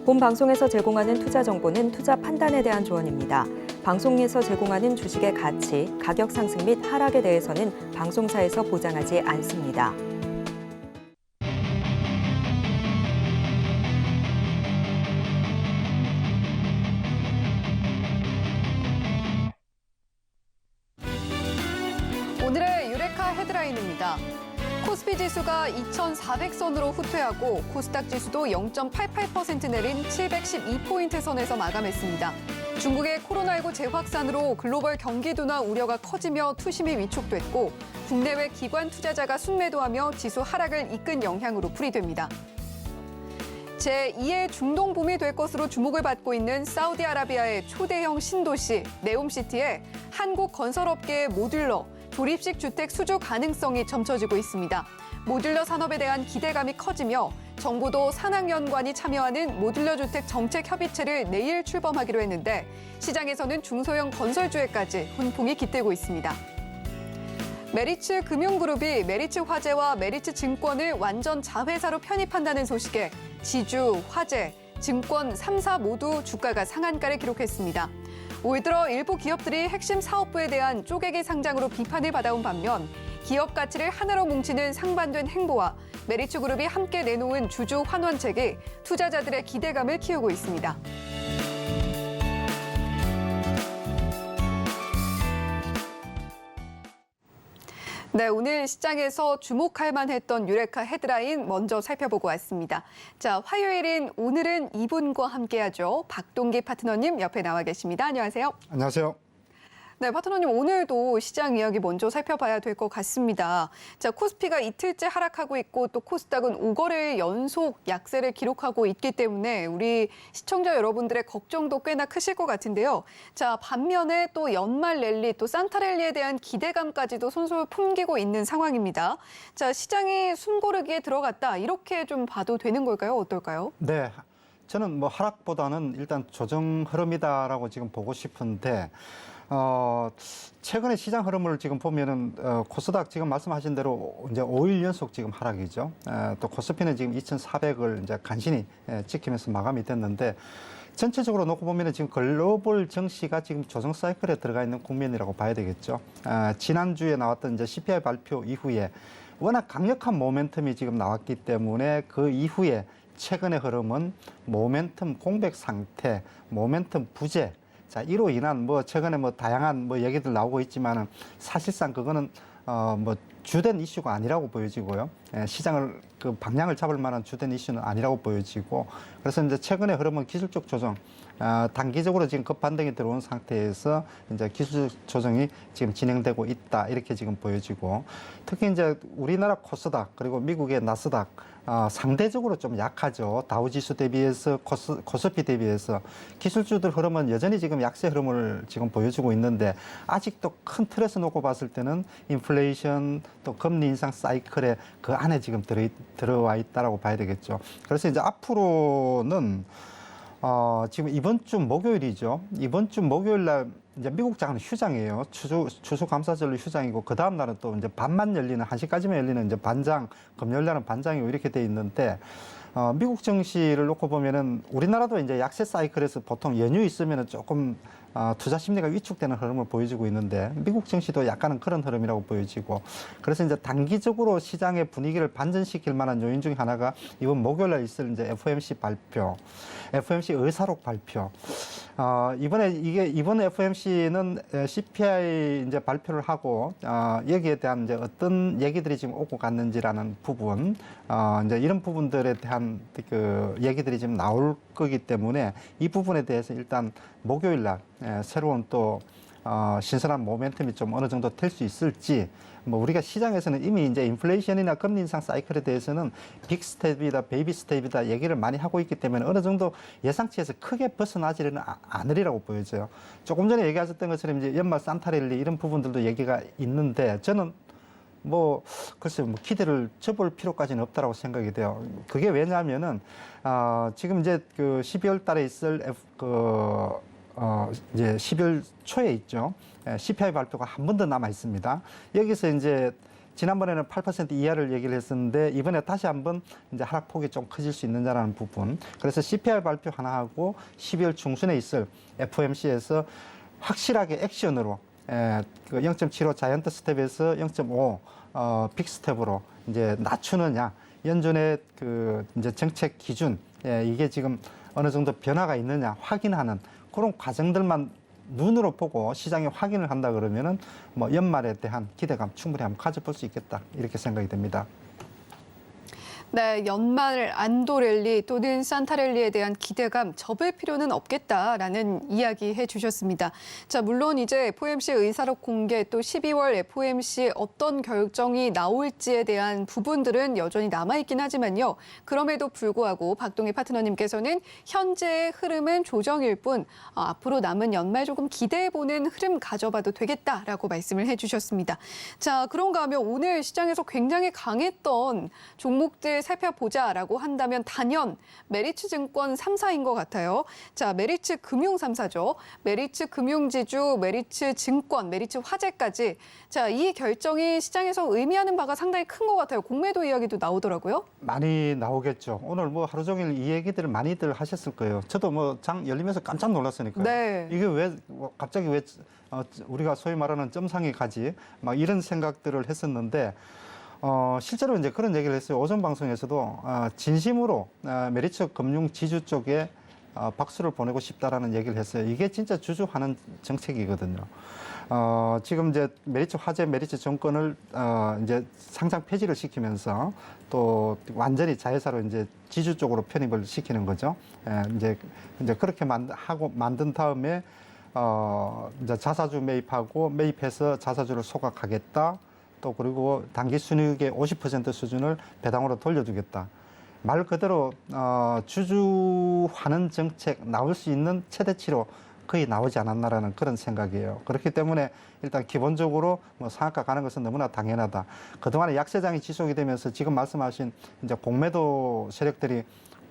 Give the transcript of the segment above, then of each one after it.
본 방송에서 제공하는 투자 정보는 투자 판단에 대한 조언입니다. 방송에서 제공하는 주식의 가치, 가격 상승 및 하락에 대해서는 방송사에서 보장하지 않습니다. 오늘의 유레카 헤드라인입니다. 코스피 지수가 2,400선으로 후퇴하고 코스닥 지수도 0.88% 내린 712포인트 선에서 마감했습니다. 중국의 코로나19 재확산으로 글로벌 경기 둔화 우려가 커지며 투심이 위축됐고 국내외 기관 투자자가 순매도하며 지수 하락을 이끈 영향으로 풀이됩니다. 제2의 중동 붐이 될 것으로 주목을 받고 있는 사우디아라비아의 초대형 신도시 네옴시티에 한국 건설업계의 모듈러, 조립식 주택 수주 가능성이 점쳐지고 있습니다. 모듈러 산업에 대한 기대감이 커지며 정부도 산학연구원이 참여하는 모듈러 주택 정책 협의체를 내일 출범하기로 했는데 시장에서는 중소형 건설주에까지 훈풍이 깃들고 있습니다. 메리츠 금융그룹이 메리츠 화재와 메리츠 증권을 완전 자회사로 편입한다는 소식에 지주, 화재, 증권 3사 모두 주가가 상한가를 기록했습니다. 올 들어 일부 기업들이 핵심 사업부에 대한 쪼개기 상장으로 비판을 받아온 반면 기업 가치를 하나로 뭉치는 상반된 행보와 메리츠 그룹이 함께 내놓은 주주 환원책이 투자자들의 기대감을 키우고 있습니다. 네, 오늘 시장에서 주목할 만했던 유레카 헤드라인 먼저 살펴보고 왔습니다. 자, 화요일인 오늘은 이분과 함께하죠. 박동기 파트너님 옆에 나와 계십니다. 안녕하세요. 안녕하세요. 네, 파트너님 오늘도 시장 이야기 먼저 살펴봐야 될 것 같습니다. 자, 코스피가 이틀째 하락하고 있고 또 코스닥은 5거래일 연속 약세를 기록하고 있기 때문에 우리 시청자 여러분들의 걱정도 꽤나 크실 것 같은데요. 자, 반면에 또 연말 랠리 또 산타 랠리에 대한 기대감까지도 솔솔 풍기고 있는 상황입니다. 자, 시장이 숨고르기에 들어갔다 이렇게 좀 봐도 되는 걸까요? 어떨까요? 네, 저는 뭐 하락보다는 일단 조정 흐름이다라고 지금 보고 싶은데 최근에 시장 흐름을 지금 보면은 코스닥 지금 말씀하신 대로 이제 5일 연속 지금 하락이죠. 또 코스피는 지금 2,400을 이제 간신히 지키면서 마감이 됐는데 전체적으로 놓고 보면은 지금 글로벌 증시가 지금 조정 사이클에 들어가 있는 국면이라고 봐야 되겠죠. 지난주에 나왔던 이제 CPI 발표 이후에 워낙 강력한 모멘텀이 지금 나왔기 때문에 그 이후에 최근의 흐름은 모멘텀 공백 상태, 모멘텀 부재. 자, 이로 인한 최근에 다양한 얘기들 나오고 있지만은 사실상 그거는 뭐 주된 이슈가 아니라고 보여지고요. 시장을 그 방향을 잡을 만한 주된 이슈는 아니라고 보여지고 그래서 이제 최근의 흐름은 기술적 조정, 단기적으로 지금 급반등이 들어온 상태에서 이제 기술적 조정이 지금 진행되고 있다 이렇게 지금 보여지고 특히 이제 우리나라 코스닥 그리고 미국의 나스닥 상대적으로 좀 약하죠. 다우지수 대비해서 코스피 대비해서 기술주들 흐름은 여전히 지금 약세 흐름을 지금 보여주고 있는데 아직도 큰 틀에서 놓고 봤을 때는 인플레이션 또 금리 인상 사이클에 그 안에 지금 들어와 있다라고 봐야 되겠죠. 그래서 이제 앞으로는 지금 이번 주 목요일이죠. 이번 주 목요일 날 이제 미국 장은 휴장이에요. 추수감사절로 휴장이고 그 다음 날은 또 이제 밤만 열리는 1시까지만 열리는 이제 반장, 금요일 날은 반장이고 이렇게 돼 있는데 미국 증시를 놓고 보면은 우리나라도 이제 약세 사이클에서 보통 연휴 있으면은 조금 투자 심리가 위축되는 흐름을 보여주고 있는데 미국 증시도 약간은 그런 흐름이라고 보여지고 그래서 이제 단기적으로 시장의 분위기를 반전시킬 만한 요인 중에 하나가 이번 목요일 날 있을 이제 FOMC 발표, FOMC 의사록 발표. 이번 FOMC는 CPI 이제 발표를 하고 여기에 대한 이제 어떤 얘기들이 지금 오고 갔는지라는 부분, 이제 이런 부분들에 대한 그 얘기들이 지금 나올 거기 때문에 이 부분에 대해서 일단 목요일 날 새로운 또 신선한 모멘텀이 좀 어느 정도 될 수 있을지 우리가 시장에서는 이미 이제 인플레이션이나 금리 인상 사이클에 대해서는 빅 스텝이다, 베이비 스텝이다 얘기를 많이 하고 있기 때문에 어느 정도 예상치에서 크게 벗어나지는 않으리라고 보여져요. 조금 전에 얘기하셨던 것처럼 이제 연말 산타랠리 이런 부분들도 얘기가 있는데 저는 글쎄요, 기대를 접을 필요까지는 없다라고 생각이 돼요. 그게 왜냐하면은, 지금 이제 그 12월 달에 있을 이제 12월 초에 있죠. CPI 발표가 한 번 더 남아 있습니다. 여기서 이제 지난번에는 8% 이하를 얘기를 했었는데 이번에 다시 한번 이제 하락폭이 좀 커질 수 있느냐라는 부분. 그래서 CPI 발표 하나 하고 12월 중순에 있을 FOMC에서 확실하게 액션으로 그 0.75 자이언트 스텝에서 0.5 빅스텝으로 이제 낮추느냐, 연준의 그 이제 정책 기준 이게 지금 어느 정도 변화가 있느냐 확인하는 그런 과정들만 눈으로 보고 시장이 확인을 한다 그러면은 뭐 연말에 대한 기대감 충분히 한번 가져볼 수 있겠다 이렇게 생각이 됩니다. 네, 연말 안도 랠리 또는 산타 랠리에 대한 기대감 접을 필요는 없겠다라는 이야기 해주셨습니다. 자, 물론 이제 FOMC 의사록 공개 또 12월 FOMC 어떤 결정이 나올지에 대한 부분들은 여전히 남아있긴 하지만요. 그럼에도 불구하고 박동희 파트너님께서는 현재의 흐름은 조정일 뿐 앞으로 남은 연말 조금 기대해보는 흐름 가져봐도 되겠다라고 말씀을 해주셨습니다. 자, 그런가 하면 오늘 시장에서 굉장히 강했던 종목들 살펴보자라고 한다면 단연 메리츠 증권 3사인 것 같아요. 자, 메리츠 금융 3사죠. 메리츠 금융지주, 메리츠 증권, 메리츠 화재까지. 자, 이 결정이 시장에서 의미하는 바가 상당히 큰 것 같아요. 공매도 이야기도 나오더라고요. 많이 나오겠죠. 오늘 뭐 하루 종일 이 얘기들을 많이들 하셨을 거예요. 저도 뭐 장 열리면서 깜짝 놀랐으니까요. 네. 이게 왜 갑자기 왜 우리가 소위 말하는 점상에 가지? 막 이런 생각들을 했었는데 실제로 이제 그런 얘기를 했어요. 오전 방송에서도 진심으로 메리츠 금융 지주 쪽에 박수를 보내고 싶다라는 얘기를 했어요. 이게 진짜 주주하는 정책이거든요. 지금 이제 메리츠 화재, 메리츠 정권을 이제 상장 폐지를 시키면서 또 완전히 자회사로 이제 지주 쪽으로 편입을 시키는 거죠. 이제 그렇게 만든 다음에 이제 자사주 매입해서 자사주를 소각하겠다. 또 그리고 당기 순이익의 50% 수준을 배당으로 돌려주겠다. 말 그대로 주주환원 정책 나올 수 있는 최대치로 거의 나오지 않았나라는 그런 생각이에요. 그렇기 때문에 일단 기본적으로 뭐 상한가 가는 것은 너무나 당연하다. 그동안에 약세장이 지속이 되면서 지금 말씀하신 이제 공매도 세력들이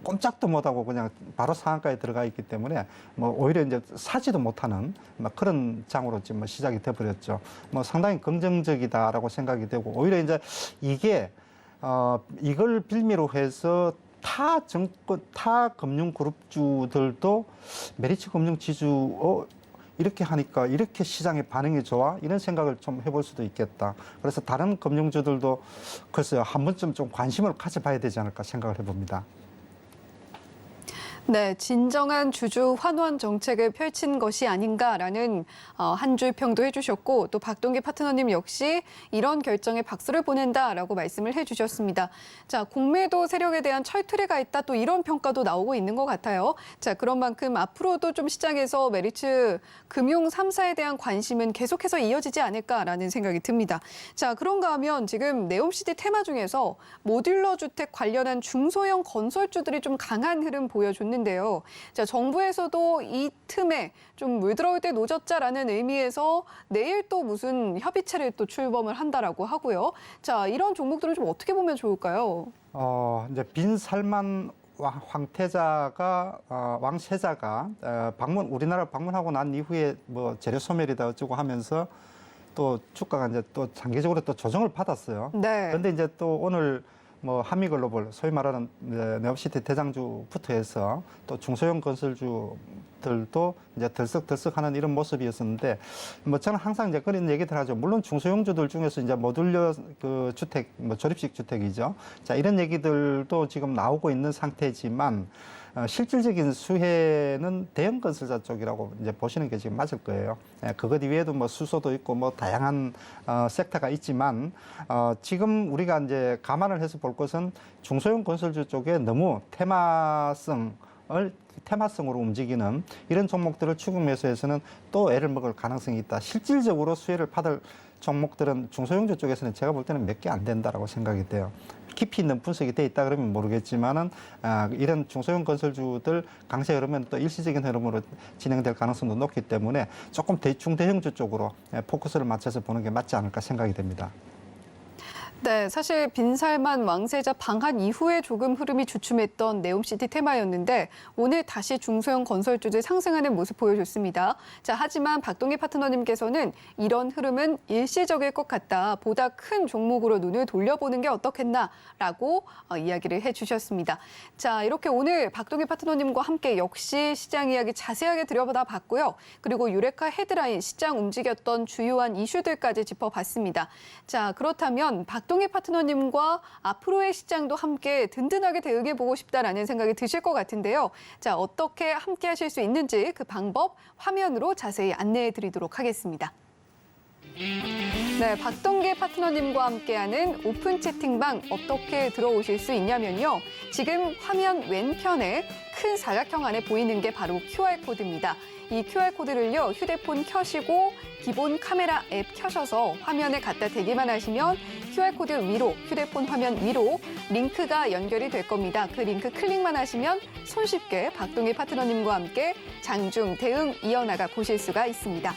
꼼짝도 못하고 그냥 바로 상한가에 들어가 있기 때문에 뭐 오히려 이제 사지도 못하는 막 그런 장으로 지금 뭐 시작이 돼버렸죠. 뭐 상당히 긍정적이다라고 생각이 되고 오히려 이제 이게 이걸 빌미로 해서 타 금융 그룹주들도 메리츠 금융 지주 이렇게 하니까 이렇게 시장의 반응이 좋아? 이런 생각을 좀 해볼 수도 있겠다. 그래서 다른 금융주들도 글쎄요, 한 번쯤 좀 관심을 가져봐야 되지 않을까 생각을 해봅니다. 네, 진정한 주주 환원 정책을 펼친 것이 아닌가라는 한 줄 평도 해주셨고 또 박동기 파트너님 역시 이런 결정에 박수를 보낸다라고 말씀을 해주셨습니다. 자, 공매도 세력에 대한 철퇴가 있다 또 이런 평가도 나오고 있는 것 같아요. 자, 그런 만큼 앞으로도 좀 시장에서 메리츠 금융 3사에 대한 관심은 계속해서 이어지지 않을까라는 생각이 듭니다. 자, 그런가 하면 지금 네옴시티 테마 중에서 모듈러 주택 관련한 중소형 건설주들이 좀 강한 흐름 보여줬는데요. 자, 정부에서도 이 틈에 좀 물들어올 때 놓쳤자라는 의미에서 내일 또 무슨 협의체를 또 출범을 한다라고 하고요. 자, 이런 종목들은 좀 어떻게 보면 좋을까요? 이제 빈살만 왕세자가 우리나라 방문하고 난 이후에 뭐 재료 소멸이다 어쩌고 하면서 또 주가가 이제 또 장기적으로 또 조정을 받았어요. 네. 그런데 이제 또 오늘 뭐 한미글로벌 소위 말하는 네옴시티 대장주부터 해서 또 중소형 건설주들도 이제 들썩들썩하는 이런 모습이었었는데 뭐 저는 항상 이제 그런 얘기들 하죠. 물론 중소형주들 중에서 이제 모듈러 그 주택, 뭐 조립식 주택이죠. 자, 이런 얘기들도 지금 나오고 있는 상태지만 실질적인 수혜는 대형 건설사 쪽이라고 이제 보시는 게 지금 맞을 거예요. 그것 이외에도 뭐 수소도 있고 뭐 다양한 섹터가 있지만 지금 우리가 이제 감안을 해서 볼 것은 중소형 건설주 쪽에 너무 테마성으로 움직이는 이런 종목들을 추경 매수해서는 또 애를 먹을 가능성이 있다. 실질적으로 수혜를 받을 종목들은 중소형주 쪽에서는 제가 볼 때는 몇 개 안 된다라고 생각이 돼요. 깊이 있는 분석이 돼 있다 그러면 모르겠지만은 이런 중소형 건설주들 강세 흐르면 또 일시적인 흐름으로 진행될 가능성도 높기 때문에 조금 중대형주 쪽으로 포커스를 맞춰서 보는 게 맞지 않을까 생각이 됩니다. 네, 사실 빈살만 왕세자 방한 이후에 조금 흐름이 주춤했던 네옴시티 테마였는데 오늘 다시 중소형 건설주들 상승하는 모습 보여줬습니다. 자, 하지만 박동희 파트너님께서는 이런 흐름은 일시적일 것 같다. 보다 큰 종목으로 눈을 돌려보는 게 어떻겠나라고 이야기를 해주셨습니다. 자, 이렇게 오늘 박동희 파트너님과 함께 역시 시장 이야기 자세하게 들여다 봤고요. 그리고 유레카 헤드라인 시장 움직였던 주요한 이슈들까지 짚어봤습니다. 자, 그렇다면 박동희 파트너님과 앞으로의 시장도 함께 든든하게 대응해보고 싶다라는 생각이 드실 것 같은데요. 자, 어떻게 함께 하실 수 있는지 그 방법 화면으로 자세히 안내해 드리도록 하겠습니다. 네, 박동기 파트너님과 함께하는 오픈 채팅방 어떻게 들어오실 수 있냐면요. 지금 화면 왼편에 큰 사각형 안에 보이는 게 바로 QR코드입니다. 이 QR코드를요, 휴대폰 켜시고 기본 카메라 앱 켜셔서 화면에 갖다 대기만 하시면 QR코드 위로, 휴대폰 화면 위로 링크가 연결이 될 겁니다. 그 링크 클릭만 하시면 손쉽게 박동희 파트너님과 함께 장중 대응 이어나가 보실 수가 있습니다.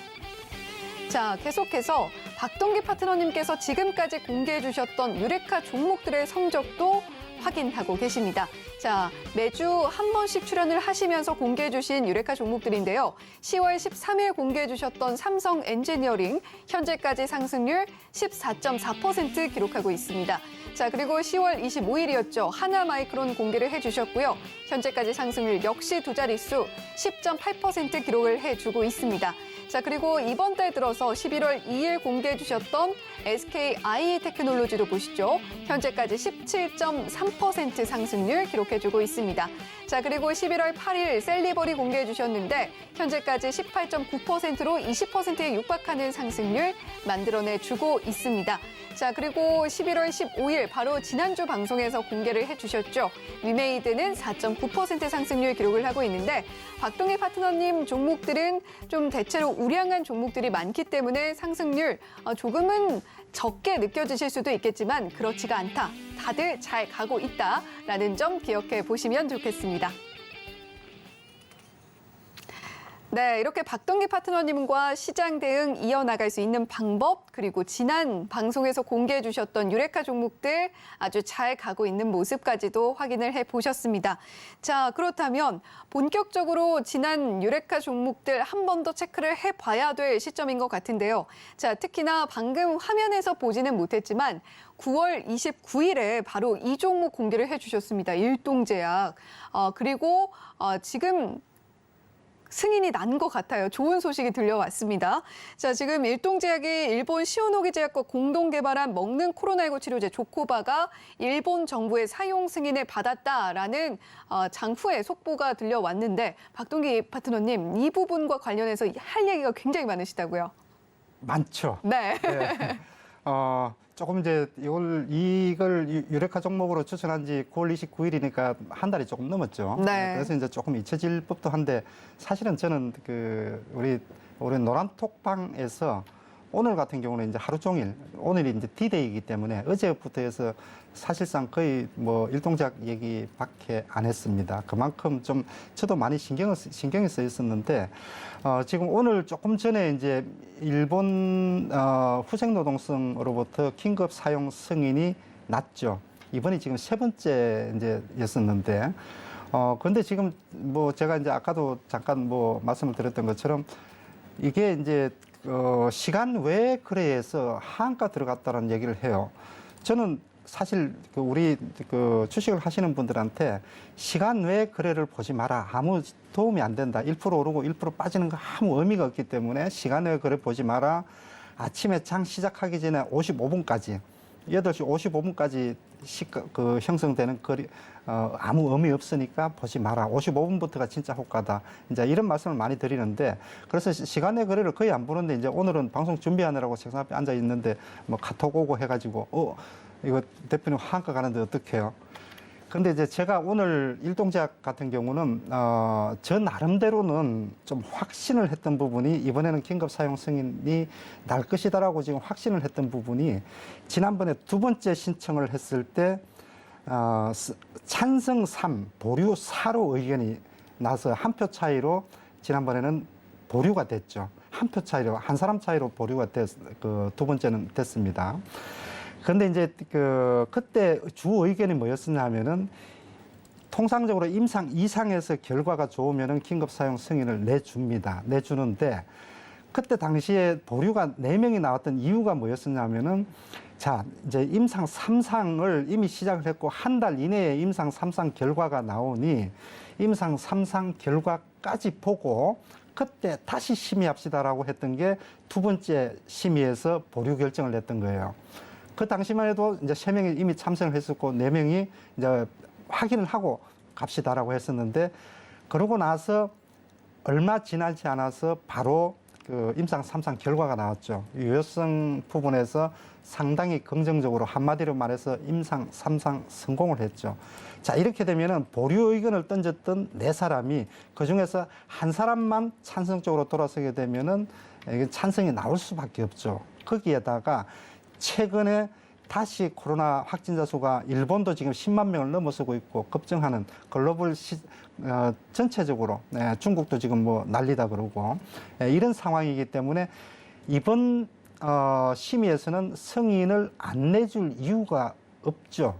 자, 계속해서 박동기 파트너님께서 지금까지 공개해 주셨던 유레카 종목들의 성적도 확인하고 계십니다. 자, 매주 한 번씩 출연을 하시면서 공개해 주신 유레카 종목들인데요. 10월 13일 공개해 주셨던 삼성 엔지니어링 현재까지 상승률 14.4% 기록하고 있습니다. 자, 그리고 10월 25일이었죠. 하나마이크론 공개를 해주셨고요. 현재까지 상승률 역시 두 자릿수 10.8% 기록을 해주고 있습니다. 자, 그리고 이번 달 들어서 11월 2일 공개해 주셨던 SKI 테크놀로지도 보시죠. 현재까지 17.3% 상승률 기록해주고 있습니다. 자, 그리고 11월 8일 셀리버리 공개해 주셨는데 현재까지 18.9%로 20%에 육박하는 상승률 만들어내주고 있습니다. 자, 그리고 11월 15일 바로 지난주 방송에서 공개를 해주셨죠. 위메이드는 4.9% 상승률 기록을 하고 있는데 박동희 파트너님 종목들은 좀 대체로 우량한 종목들이 많기 때문에 상승률 조금은 적게 느껴지실 수도 있겠지만 그렇지가 않다. 다들 잘 가고 있다라는 점 기억해 보시면 좋겠습니다. 네, 이렇게 박동기 파트너님과 시장 대응 이어나갈 수 있는 방법, 그리고 지난 방송에서 공개해 주셨던 유레카 종목들 아주 잘 가고 있는 모습까지도 확인을 해보셨습니다. 자, 그렇다면 본격적으로 지난 유레카 종목들 한 번 더 체크를 해봐야 될 시점인 것 같은데요. 자, 특히나 방금 화면에서 보지는 못했지만 9월 29일에 바로 이 종목 공개를 해주셨습니다. 일동제약. 그리고 지금 승인이 난 것 같아요. 좋은 소식이 들려왔습니다. 자, 지금 일동제약이 일본 시오노기 제약과 공동 개발한 먹는 코로나19 치료제 조코바가 일본 정부의 사용 승인을 받았다라는 장후의 속보가 들려왔는데 박동기 파트너님, 이 부분과 관련해서 할 얘기가 굉장히 많으시다고요? 많죠. 네. 네. 조금 이제 이걸 유레카 종목으로 추천한 지 9월 29일이니까 한 달이 조금 넘었죠. 네. 그래서 이제 조금 잊혀질 법도 한데 사실은 저는 우리 노란톡방에서 오늘 같은 경우는 이제 하루 종일 오늘이 이제 D-Day이기 때문에 어제부터 해서 사실상 거의 뭐 일동작 얘기밖에 안 했습니다. 그만큼 좀 저도 많이 신경이 쓰여 있었는데 지금 오늘 조금 전에 이제 일본 후생노동성으로부터 긴급 사용 승인이 났죠. 이번이 지금 세 번째 이제 였었는데 근데 지금 뭐 제가 이제 아까도 잠깐 뭐 말씀을 드렸던 것처럼 이게 이제 시간 외 거래에서 하한가 들어갔다는 얘기를 해요. 저는 사실 우리 주식을 하시는 분들한테 시간 외 거래를 보지 마라. 아무 도움이 안 된다. 1% 오르고 1% 빠지는 거 아무 의미가 없기 때문에 시간 외 거래 보지 마라. 아침에 장 시작하기 전에 55분까지 8시 55분까지 형성되는 거리 아무 의미 없으니까 보지 마라. 55분부터가 진짜 호가다. 이제 이런 말씀을 많이 드리는데 그래서 시간 내 거래를 거의 안 보는데 이제 오늘은 방송 준비하느라고 책상 앞에 앉아 있는데 뭐 카톡 오고 해가지고 이거 대표님 하한가 가는데 어떡해요? 근데 이제 제가 오늘 일동제약 같은 경우는 저 나름대로는 좀 확신을 했던 부분이 이번에는 긴급 사용 승인이 날 것이다라고 지금 확신을 했던 부분이 지난번에 두 번째 신청을 했을 때 찬성 3, 보류 4로 의견이 나서 한 표 차이로 지난번에는 보류가 됐죠. 한 표 차이로 한 사람 차이로 보류가 두 번째는 됐습니다. 그런데 이제 그때 주 의견이 뭐였었냐면은 통상적으로 임상 이상에서 결과가 좋으면은 긴급 사용 승인을 내주는데 그때 당시에 보류가 4명이 나왔던 이유가 뭐였었냐면은 자, 이제 임상 3상을 이미 시작을 했고 한 달 이내에 임상 3상 결과가 나오니 임상 3상 결과까지 보고 그때 다시 심의합시다라고 했던 게 두 번째 심의에서 보류 결정을 냈던 거예요. 그 당시만 해도 이제 3명이 이미 참석을 했었고 4명이 이제 확인을 하고 갑시다라고 했었는데 그러고 나서 얼마 지나지 않아서 바로 그 임상 3상 결과가 나왔죠. 유효성 부분에서 상당히 긍정적으로 한마디로 말해서 임상 3상 성공을 했죠. 자, 이렇게 되면은 보류 의견을 던졌던 4사람이 그중에서 한 사람만 찬성적으로 돌아서게 되면은 이게 찬성이 나올 수밖에 없죠. 거기에다가 최근에 다시 코로나 확진자 수가 일본도 지금 10만 명을 넘어서고 있고 급증하는 글로벌 전체적으로 중국도 지금 뭐 난리다 그러고 이런 상황이기 때문에 이번 심의에서는 승인을 안 내줄 이유가 없죠.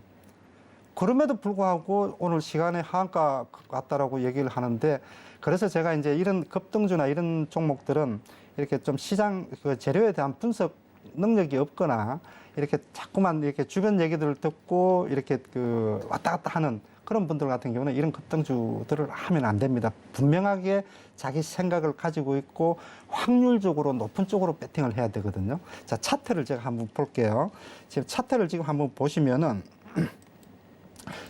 그럼에도 불구하고 오늘 시간에 하한가 같다라고 얘기를 하는데 그래서 제가 이제 이런 급등주나 이런 종목들은 이렇게 좀 시장 그 재료에 대한 분석 능력이 없거나 이렇게 자꾸만 이렇게 주변 얘기들을 듣고 이렇게 그 왔다 갔다 하는 그런 분들 같은 경우는 이런 급등주들을 하면 안 됩니다. 분명하게 자기 생각을 가지고 있고 확률적으로 높은 쪽으로 배팅을 해야 되거든요. 자, 차트를 제가 한번 볼게요. 지금 차트를 지금 한번 보시면은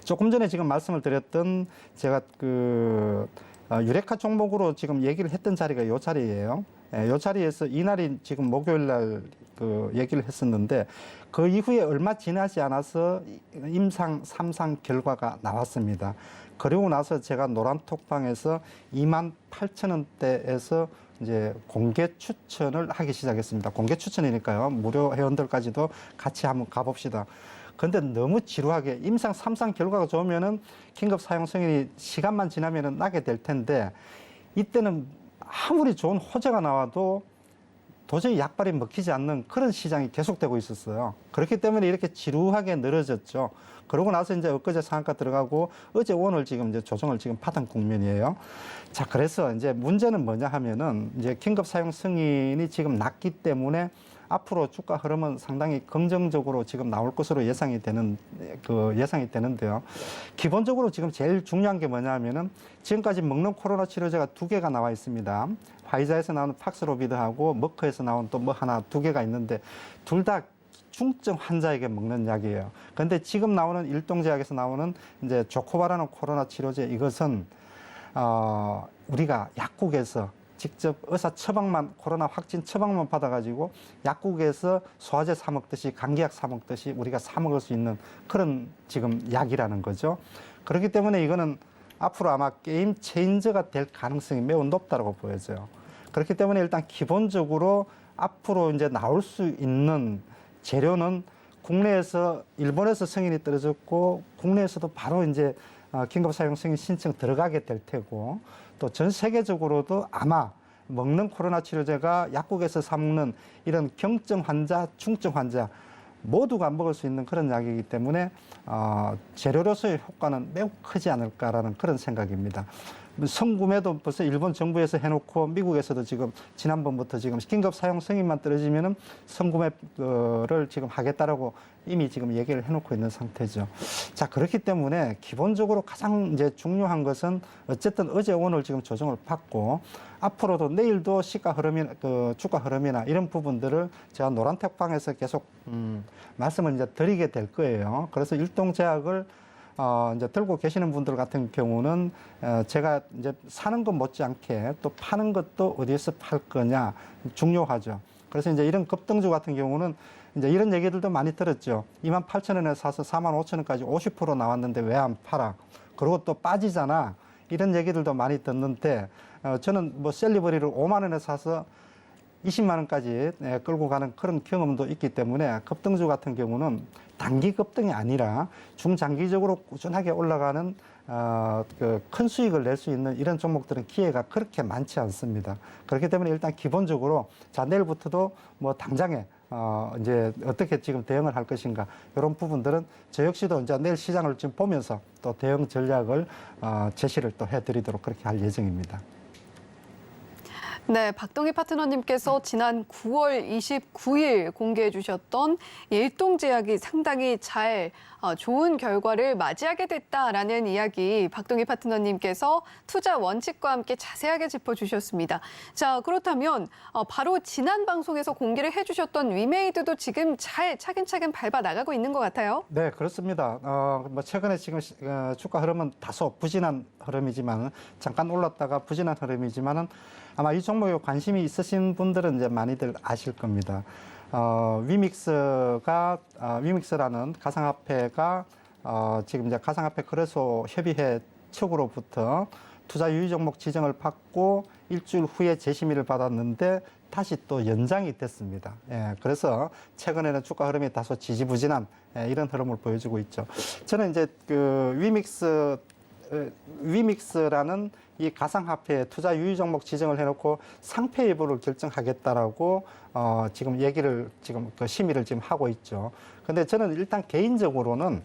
조금 전에 지금 말씀을 드렸던 제가 그 유레카 종목으로 지금 얘기를 했던 자리가 이 자리예요. 이 자리에서 이날이 지금 목요일 날 그 얘기를 했었는데 그 이후에 얼마 지나지 않아서 임상 3상 결과가 나왔습니다. 그리고 나서 제가 노란톡방에서 28,000원대에서 이제 공개 추천을 하기 시작했습니다. 공개 추천이니까요. 무료 회원들까지도 같이 한번 가봅시다. 근데 너무 지루하게 임상 3상 결과가 좋으면은 긴급 사용 승인이 시간만 지나면은 나게 될 텐데 이때는 아무리 좋은 호재가 나와도 도저히 약발이 먹히지 않는 그런 시장이 계속되고 있었어요. 그렇기 때문에 이렇게 지루하게 늘어졌죠. 그러고 나서 이제 엊그제 상한가 들어가고 어제 오늘 지금 이제 조정을 지금 받은 국면이에요. 자, 그래서 이제 문제는 뭐냐 하면은 이제 긴급 사용 승인이 지금 났기 때문에 앞으로 주가 흐름은 상당히 긍정적으로 지금 나올 것으로 예상이 되는데요. 기본적으로 지금 제일 중요한 게 뭐냐 하면은 지금까지 먹는 코로나 치료제가 2개가 나와 있습니다. 화이자에서 나오는 팍스로비드하고 머크에서 나온 또 뭐 하나 2개가 있는데 둘 다 중증 환자에게 먹는 약이에요. 그런데 지금 나오는 일동제약에서 나오는 이제 조코바라는 코로나 치료제 이것은 우리가 약국에서 직접 의사 처방만 코로나 확진 처방만 받아가지고 약국에서 소화제 사 먹듯이 감기약 사 먹듯이 우리가 사 먹을 수 있는 그런 지금 약이라는 거죠. 그렇기 때문에 이거는 앞으로 아마 게임 체인저가 될 가능성이 매우 높다고 보여져요. 그렇기 때문에 일단 기본적으로 앞으로 이제 나올 수 있는 재료는 국내에서 일본에서 승인이 떨어졌고 국내에서도 바로 이제 긴급 사용 승인 신청 들어가게 될 테고 또 전 세계적으로도 아마 먹는 코로나 치료제가 약국에서 사 먹는 이런 경증 환자, 중증 환자 모두가 먹을 수 있는 그런 약이기 때문에 재료로서의 효과는 매우 크지 않을까라는 그런 생각입니다. 선구매도 벌써 일본 정부에서 해놓고 미국에서도 지금 지난번부터 지금 긴급 사용 승인만 떨어지면은 선구매를 지금 하겠다라고 이미 지금 얘기를 해놓고 있는 상태죠. 자, 그렇기 때문에 기본적으로 가장 이제 중요한 것은 어쨌든 어제 오늘 지금 조정을 받고 앞으로도 내일도 시가 흐름이나 주가 흐름이나 이런 부분들을 제가 노란택방에서 계속 말씀을 이제 드리게 될 거예요. 그래서 일동제약을 이제 들고 계시는 분들 같은 경우는 제가 이제 사는 것 못지않게 또 파는 것도 어디에서 팔 거냐 중요하죠. 그래서 이제 이런 급등주 같은 경우는 이제 이런 얘기들도 많이 들었죠. 28,000원에 사서 45,000원까지 50% 나왔는데 왜 안 팔아? 그리고 또 빠지잖아. 이런 얘기들도 많이 듣는데 저는 뭐 셀리버리를 5만 원에 사서 20만 원까지 끌고 가는 그런 경험도 있기 때문에 급등주 같은 경우는 단기 급등이 아니라 중장기적으로 꾸준하게 올라가는 큰 수익을 낼 수 있는 이런 종목들은 기회가 그렇게 많지 않습니다. 그렇기 때문에 일단 기본적으로 자 내일부터도 뭐 당장에 이제 어떻게 지금 대응을 할 것인가 이런 부분들은 저 역시도 이제 내일 시장을 지금 보면서 또 대응 전략을 제시를 또 해드리도록 그렇게 할 예정입니다. 네, 박동희 파트너님께서 지난 9월 29일 공개해 주셨던 일동제약이 상당히 좋은 결과를 맞이하게 됐다라는 이야기 박동희 파트너님께서 투자 원칙과 함께 자세하게 짚어주셨습니다. 자, 그렇다면 바로 지난 방송에서 공개를 해주셨던 위메이드도 지금 잘 차근차근 밟아 나가고 있는 것 같아요. 네, 그렇습니다. 뭐 최근에 지금 주가 흐름은 다소 부진한 흐름이지만 잠깐 올랐다가 부진한 흐름이지만은 아마 이 종목에 관심이 있으신 분들은 이제 많이들 아실 겁니다. 위믹스라는 가상화폐가 지금 이제 가상화폐 거래소 협의회 측으로부터 투자 유의 종목 지정을 받고 일주일 후에 재심의를 받았는데 다시 또 연장이 됐습니다. 예, 그래서 최근에는 주가 흐름이 다소 지지부진한 이런 흐름을 보여주고 있죠. 저는 이제 그 위믹스라는 이 가상화폐 투자 유의 종목 지정을 해놓고 상패 여부를 결정하겠다라고 지금 얘기를 지금 그 심의를 지금 하고 있죠. 근데 저는 일단 개인적으로는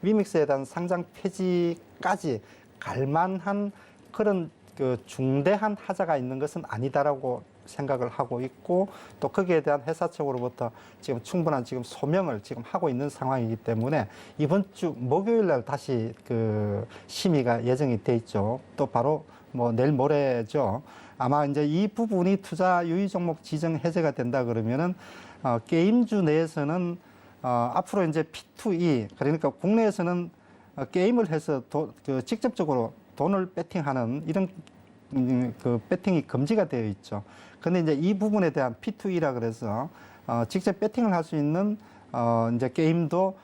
위믹스에 대한 상장 폐지까지 갈만한 그런 그 중대한 하자가 있는 것은 아니다라고 생각을 하고 있고 또 거기에 대한 회사 측으로부터 지금 충분한 지금 소명을 지금 하고 있는 상황이기 때문에 이번 주 목요일 날 다시 그 심의가 예정이 돼 있죠. 또 바로 뭐 내일 모레죠. 아마 이제 이 부분이 투자 유의 종목 지정 해제가 된다 그러면은 게임주 내에서는 앞으로 이제 P2E 그러니까 국내에서는 게임을 해서 직접적으로 돈을 배팅하는 이런 그 배팅이 금지가 되어 있죠. 근데 이제 이 부분에 대한 P2E라 그래서 직접 배팅을 할 수 있는 이제 게임도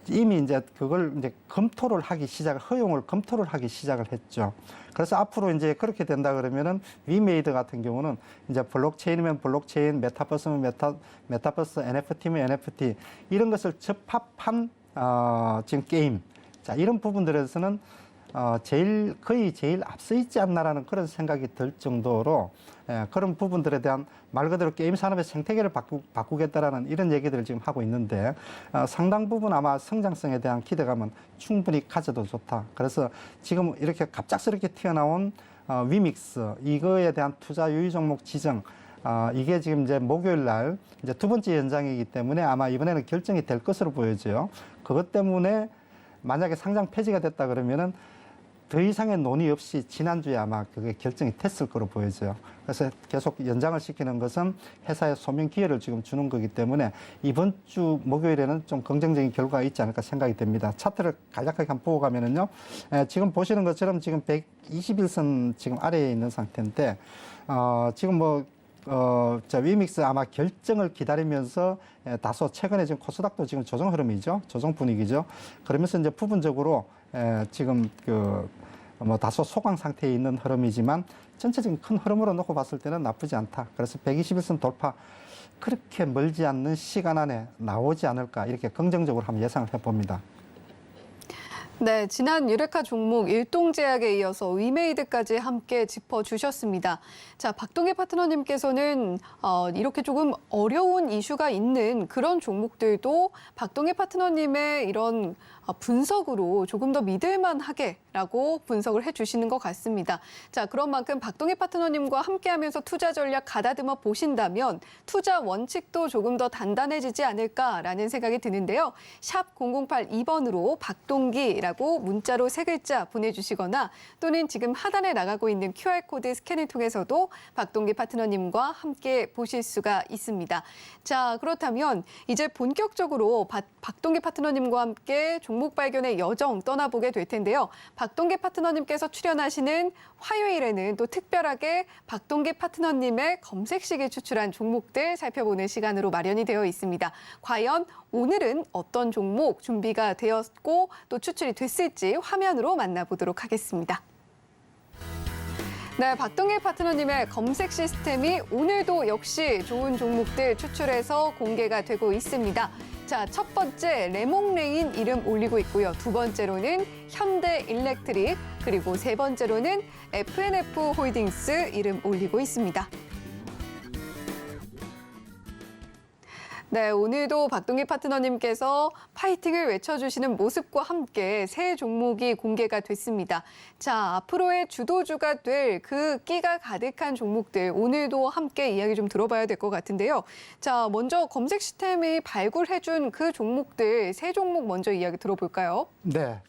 이미 이제 그걸 이제 허용을 검토를 하기 시작을 했죠. 그래서 앞으로 이제 그렇게 된다 그러면은 위메이드 같은 경우는 이제 블록체인이면 블록체인, 메타버스면 메타버스, NFT면 NFT 이런 것을 접합한 지금 게임. 자, 이런 부분들에서는 거의 제일 앞서 있지 않나라는 그런 생각이 들 정도로 그런 부분들에 대한 말 그대로 게임 산업의 생태계를 바꾸겠다라는 이런 얘기들을 지금 하고 있는데 상당 부분 아마 성장성에 대한 기대감은 충분히 가져도 좋다. 그래서 지금 이렇게 갑작스럽게 튀어나온 위믹스 이거에 대한 투자 유의 종목 지정 이게 지금 이제 목요일 날 이제 두 번째 연장이기 때문에 아마 이번에는 결정이 될 것으로 보여져요. 그것 때문에 만약에 상장 폐지가 됐다 그러면은 더 이상의 논의 없이 지난주에 아마 그게 결정이 됐을 거로 보여져요. 그래서 계속 연장을 시키는 것은 회사에 소명 기회를 지금 주는 거기 때문에 이번 주 목요일에는 좀 긍정적인 결과가 있지 않을까 생각이 됩니다. 차트를 간략하게 한번 보고 가면은요. 지금 보시는 것처럼 지금 121선 지금 아래에 있는 상태인데, 지금 저 위믹스 아마 결정을 기다리면서 다소 최근에 지금 코스닥도 지금 조정 흐름이죠. 조정 분위기죠. 그러면서 이제 부분적으로 지금 다소 소강 상태에 있는 흐름이지만 전체적인 큰 흐름으로 놓고 봤을 때는 나쁘지 않다. 그래서 121선 돌파 그렇게 멀지 않는 시간 안에 나오지 않을까 이렇게 긍정적으로 한번 예상을 해봅니다. 네, 지난 유레카 종목 일동제약에 이어서 위메이드까지 함께 짚어주셨습니다. 자, 박동희 파트너님께서는 이렇게 조금 어려운 이슈가 있는 그런 종목들도 박동희 파트너님의 이런 분석으로 조금 더 믿을만하게라고 분석을 해주시는 것 같습니다. 자, 그런 만큼 박동희 파트너님과 함께하면서 투자 전략 가다듬어 보신다면 투자 원칙도 조금 더 단단해지지 않을까라는 생각이 드는데요. 샵 0082번으로 박동기라고 문자로 3글자 보내주시거나 또는 지금 하단에 나가고 있는 QR코드 스캔을 통해서도 박동기 파트너님과 함께 보실 수가 있습니다. 자, 그렇다면 이제 본격적으로 박동기 파트너님과 함께 종목 발견의 여정 떠나보게 될 텐데요. 박동기 파트너님께서 출연하시는 화요일에는 또 특별하게 박동기 파트너님의 검색식이 추출한 종목들 살펴보는 시간으로 마련이 되어 있습니다. 과연 오늘은 어떤 종목 준비가 되었고 또 추출이 됐을지 화면으로 만나보도록 하겠습니다. 네, 박동희 파트너님의 검색 시스템이 오늘도 역시 좋은 종목들 추출해서 공개가 되고 있습니다. 자, 첫 번째 레몽레인 이름 올리고 있고요. 두 번째로는 현대일렉트릭, 그리고 세 번째로는 FNF 홀딩스 이름 올리고 있습니다. 네, 오늘도 박동기 파트너님께서 파이팅을 외쳐주시는 모습과 함께 새 종목이 공개가 됐습니다. 자, 앞으로의 주도주가 될 그 끼가 가득한 종목들 오늘도 함께 이야기 좀 들어봐야 될 것 같은데요. 자, 먼저 검색 시스템이 발굴해준 그 종목들 세 종목 먼저 이야기 들어볼까요? 네.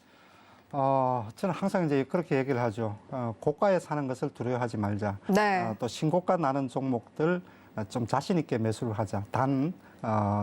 저는 항상 이제 그렇게 얘기를 하죠. 고가에 사는 것을 두려워하지 말자. 네. 또 신고가 나는 종목들 좀 자신 있게 매수를 하자. 단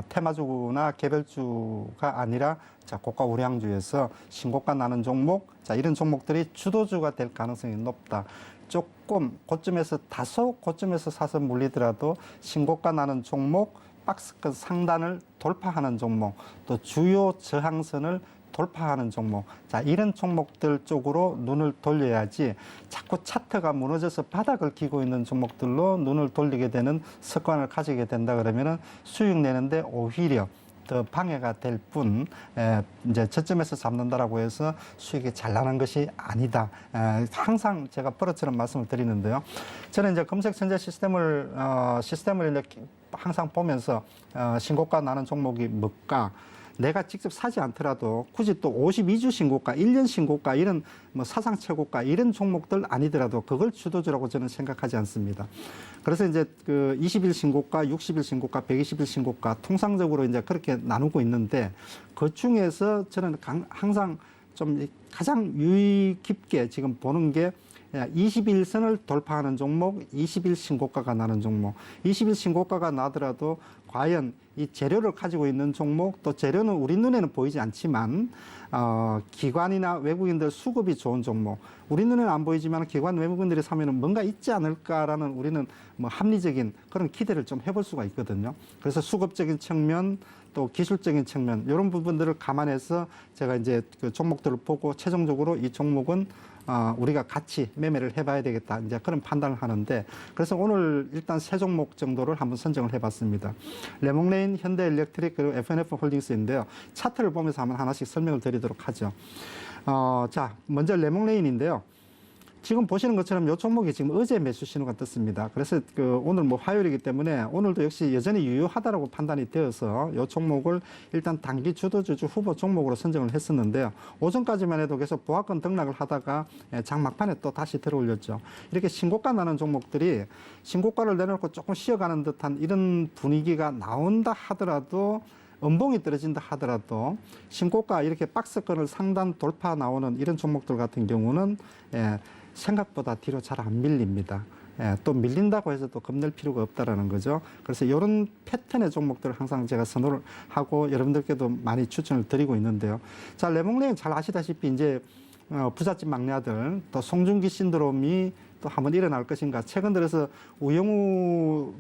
테마주나 개별주가 아니라 자, 고가 우량주에서 신고가 나는 종목, 자, 이런 종목들이 주도주가 될 가능성이 높다. 조금 고점에서 다소 고점에서 사서 물리더라도 신고가 나는 종목, 박스권 상단을 돌파하는 종목, 또 주요 저항선을 돌파하는 종목, 자, 이런 종목들 쪽으로 눈을 돌려야지 자꾸 차트가 무너져서 바닥을 기고 있는 종목들로 눈을 돌리게 되는 습관을 가지게 된다 그러면은 수익 내는데 오히려 더 방해가 될 뿐, 이제 저점에서 잡는다라고 해서 수익이 잘 나는 것이 아니다. 항상 제가 버릇처럼 말씀을 드리는데요. 저는 이제 검색 천재 시스템을 이렇게 항상 보면서 신고가 나는 종목이 뭘까? 내가 직접 사지 않더라도 굳이 또 52주 신고가, 1년 신고가 이런 뭐 사상 최고가 이런 종목들 아니더라도 그걸 주도주라고 저는 생각하지 않습니다. 그래서 이제 그 20일 신고가, 60일 신고가, 120일 신고가 통상적으로 이제 그렇게 나누고 있는데 그 중에서 저는 항상 좀 가장 유의 깊게 지금 보는 게 21선을 돌파하는 종목, 20일 신고가가 나는 종목. 20일 신고가가 나더라도 과연 이 재료를 가지고 있는 종목, 또 재료는 우리 눈에는 보이지 않지만 기관이나 외국인들 수급이 좋은 종목. 우리 눈에는 안 보이지만 기관 외국인들이 사면은 뭔가 있지 않을까라는 우리는 뭐 합리적인 그런 기대를 좀 해볼 수가 있거든요. 그래서 수급적인 측면, 또 기술적인 측면 이런 부분들을 감안해서 제가 이제 그 종목들을 보고 최종적으로 이 종목은 우리가 같이 매매를 해봐야 되겠다. 이제 그런 판단을 하는데, 그래서 오늘 일단 세 종목 정도를 한번 선정을 해봤습니다. 레몽레인, 현대일렉트릭, 그리고 FNF 홀딩스인데요. 차트를 보면서 한번 하나씩 설명을 드리도록 하죠. 자, 먼저 레몽레인인데요. 지금 보시는 것처럼 이 종목이 지금 어제 매수 신호가 떴습니다. 그래서 오늘 뭐 화요일이기 때문에 오늘도 역시 여전히 유효하다라고 판단이 되어서 이 종목을 일단 단기 주도주 후보 종목으로 선정을 했었는데요. 오전까지만 해도 계속 보합권 등락을 하다가 장 막판에 또 다시 들어올렸죠. 이렇게 신고가 나는 종목들이 신고가를 내놓고 조금 쉬어가는 듯한 이런 분위기가 나온다 하더라도 음봉이 떨어진다 하더라도 신고가 이렇게 박스권을 상단 돌파 나오는 이런 종목들 같은 경우는 생각보다 뒤로 잘 안 밀립니다. 또 밀린다고 해서 또 겁낼 필요가 없다라는 거죠. 그래서 이런 패턴의 종목들을 항상 제가 선호를 하고 여러분들께도 많이 추천을 드리고 있는데요. 자, 레몽레인 잘 아시다시피 이제 부잣집 막내 아들, 또 송중기 신드롬이 또 한번 일어날 것인가. 최근 들어서 우영우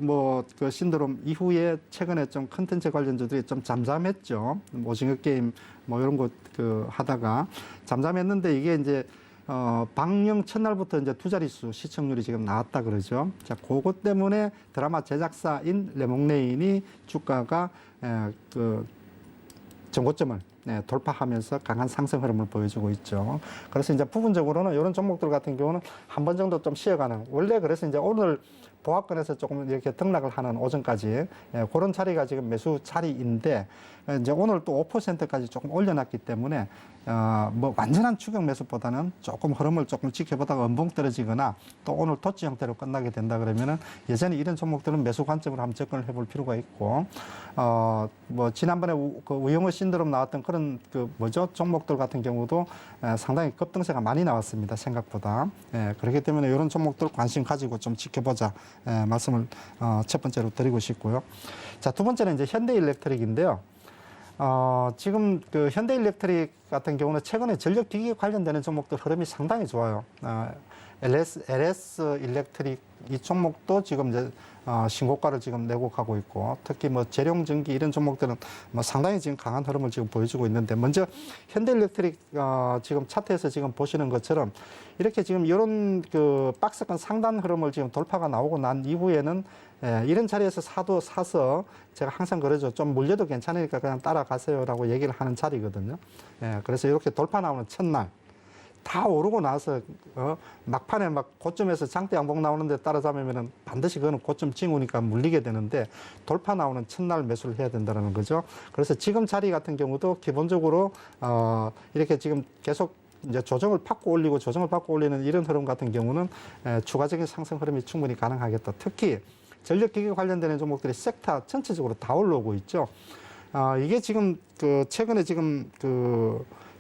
그 신드롬 이후에 최근에 좀 컨텐츠 관련주들이 좀 잠잠했죠. 오징어 게임 뭐 이런 거 하다가 잠잠했는데 이게 이제 방영 첫날부터 이제 두 자릿수 시청률이 지금 나왔다 그러죠. 자, 그것 때문에 드라마 제작사인 레몽레인이 주가가 전고점을 돌파하면서 강한 상승 흐름을 보여주고 있죠. 그래서 이제 부분적으로는 이런 종목들 같은 경우는 한 번 정도 좀 쉬어가는, 원래 그래서 이제 오늘 보합권에서 조금 이렇게 등락을 하는 오전까지 그런 자리가 지금 매수 자리인데, 이제 오늘 또 5%까지 조금 올려놨기 때문에 뭐 완전한 추격 매수보다는 조금 흐름을 조금 지켜보다가 음봉 떨어지거나 또 오늘 도치 형태로 끝나게 된다 그러면은 여전히 이런 종목들은 매수 관점으로 한번 접근을 해볼 필요가 있고, 뭐 지난번에 그 우영우 신드롬 나왔던 그런 종목들 같은 경우도 상당히 급등세가 많이 나왔습니다. 생각보다. 그렇기 때문에 이런 종목들 관심 가지고 좀 지켜보자 말씀을 첫 번째로 드리고 싶고요. 자, 두 번째는 이제 현대일렉트릭인데요. 지금 현대일렉트릭 같은 경우는 최근에 전력기기 관련되는 종목들 흐름이 상당히 좋아요. LS 일렉트릭 이 종목도 지금 이제 신고가를 지금 내고 가고 있고, 특히 뭐 재룡전기 이런 종목들은 뭐 상당히 지금 강한 흐름을 지금 보여주고 있는데, 먼저 현대일렉트릭 지금 차트에서 지금 보시는 것처럼 이렇게 지금 이런 박스권 상단 흐름을 지금 돌파가 나오고 난 이후에는 이런 자리에서 사서 제가 항상 그러죠. 좀 물려도 괜찮으니까 그냥 따라가세요라고 얘기를 하는 자리거든요. 그래서 이렇게 돌파 나오는 첫날 다 오르고 나서 막판에 막 고점에서 장대 양봉 나오는데 따라잡으면은 반드시 그거는 고점 징후니까 물리게 되는데 돌파 나오는 첫날 매수를 해야 된다는 거죠. 그래서 지금 자리 같은 경우도 기본적으로 이렇게 지금 계속 이제 조정을 받고 올리고 조정을 받고 올리는 이런 흐름 같은 경우는 추가적인 상승 흐름이 충분히 가능하겠다. 특히 전력기기 관련되는 종목들이 섹터 전체적으로 다 올라오고 있죠. 이게 지금 최근에 지금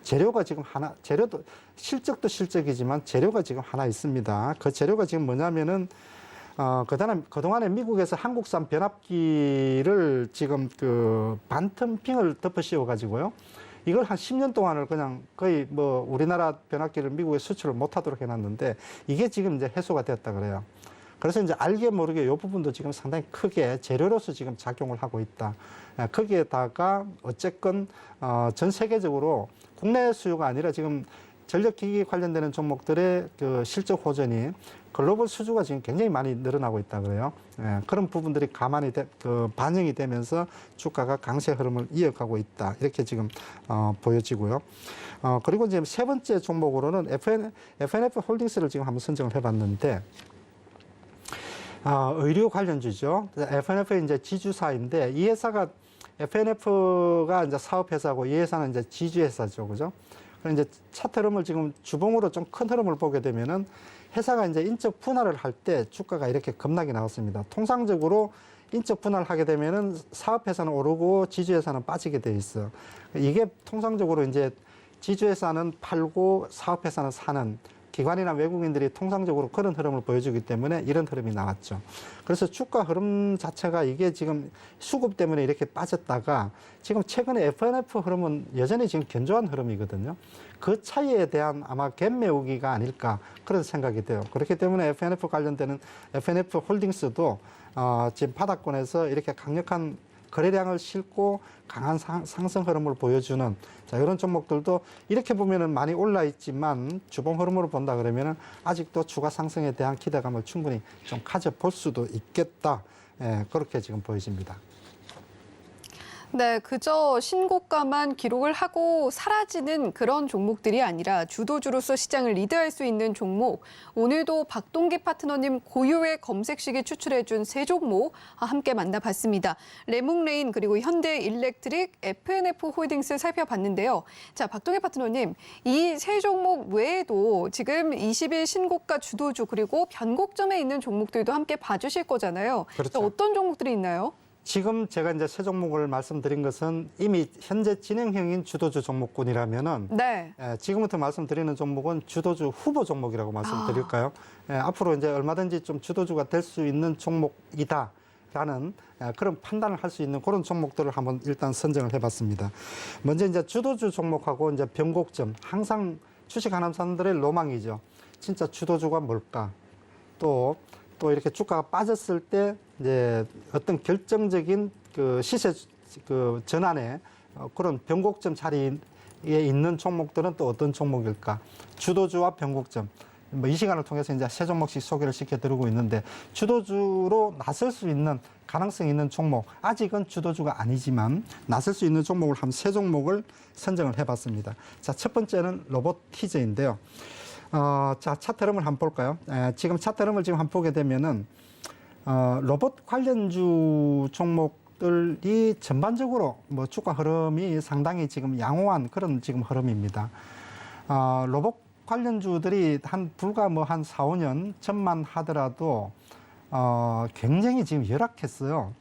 재료가 지금 재료도 실적도 실적이지만 재료가 지금 하나 있습니다. 그 재료가 지금 뭐냐면은 그동안에 미국에서 한국산 변압기를 지금 반텀핑을 덮어 씌워 가지고요. 이걸 한 10년 동안을 그냥 거의 뭐 우리나라 변압기를 미국에 수출을 못 하도록 해놨는데 이게 지금 이제 해소가 됐다 그래요. 그래서 이제 알게 모르게 이 부분도 지금 상당히 크게 재료로서 지금 작용을 하고 있다. 거기에다가 어쨌건 전 세계적으로 국내 수요가 아니라 지금 전력기기 관련되는 종목들의 실적 호전이 글로벌 수주가 지금 굉장히 많이 늘어나고 있다 그래요. 그런 부분들이 반영이 되면서 주가가 강세 흐름을 이어가고 있다. 이렇게 지금 보여지고요. 그리고 이제 세 번째 종목으로는 FNF 홀딩스를 지금 한번 선정을 해봤는데 의류 관련주죠. FNF의 이제 지주사인데 이 회사가 FNF가 이제 사업회사고 이 회사는 이제 지주회사죠, 그죠? 그럼 이제 차트 흐름을 지금 주봉으로 좀 큰 흐름을 보게 되면은 회사가 이제 인적 분할을 할 때 주가가 이렇게 급락이 나왔습니다. 통상적으로 인적 분할을 하게 되면은 사업회사는 오르고 지주회사는 빠지게 돼 있어. 이게 통상적으로 이제 지주회사는 팔고 사업회사는 사는 기관이나 외국인들이 통상적으로 그런 흐름을 보여주기 때문에 이런 흐름이 나왔죠. 그래서 주가 흐름 자체가 이게 지금 수급 때문에 이렇게 빠졌다가 지금 최근에 FNF 흐름은 여전히 지금 견조한 흐름이거든요. 그 차이에 대한 아마 갭 메우기가 아닐까 그런 생각이 돼요. 그렇기 때문에 FNF 관련되는 FNF 홀딩스도 지금 바닥권에서 이렇게 강력한 거래량을 싣고 강한 상승 흐름을 보여주는 이런 종목들도 이렇게 보면은 많이 올라 있지만 주봉 흐름으로 본다 그러면은 아직도 주가 상승에 대한 기대감을 충분히 좀 가져볼 수도 있겠다. 그렇게 지금 보여집니다. 네, 그저 신고가만 기록을 하고 사라지는 그런 종목들이 아니라 주도주로서 시장을 리드할 수 있는 종목. 오늘도 박동기 파트너님 고유의 검색식이 추출해준 세 종목 함께 만나봤습니다. 레몽레인 그리고 현대일렉트릭, FNF 홀딩스 살펴봤는데요. 자, 박동기 파트너님, 이 세 종목 외에도 지금 20일 신고가 주도주 그리고 변곡점에 있는 종목들도 함께 봐주실 거잖아요. 그렇죠. 어떤 종목들이 있나요? 지금 제가 이제 세 종목을 말씀드린 것은 이미 현재 진행형인 주도주 종목군이라면은 네. 지금부터 말씀드리는 종목은 주도주 후보 종목이라고 말씀드릴까요? 앞으로 이제 얼마든지 좀 주도주가 될 수 있는 종목이다라는 그런 판단을 할 수 있는 그런 종목들을 한번 일단 선정을 해봤습니다. 먼저 이제 주도주 종목하고 이제 변곡점, 항상 주식하는 사람들의 로망이죠. 진짜 주도주가 뭘까? 또 이렇게 주가가 빠졌을 때 이제 어떤 결정적인 시세 전환에 그런 변곡점 자리에 있는 종목들은 또 어떤 종목일까? 주도주와 변곡점. 뭐 이 시간을 통해서 이제 세 종목씩 소개를 시켜드리고 있는데 주도주로 나설 수 있는 가능성이 있는 종목, 아직은 주도주가 아니지만 나설 수 있는 종목을 한 세 종목을 선정을 해봤습니다. 자, 첫 번째는 로보티즈인데요. 자, 차트 흐름을 한번 볼까요? 지금 차트 흐름을 지금 한번 보게 되면은, 로봇 관련주 종목들이 전반적으로 뭐 주가 흐름이 상당히 지금 양호한 그런 지금 흐름입니다. 로봇 관련주들이 불과 뭐 한 4, 5년 전만 하더라도, 굉장히 지금 열악했어요.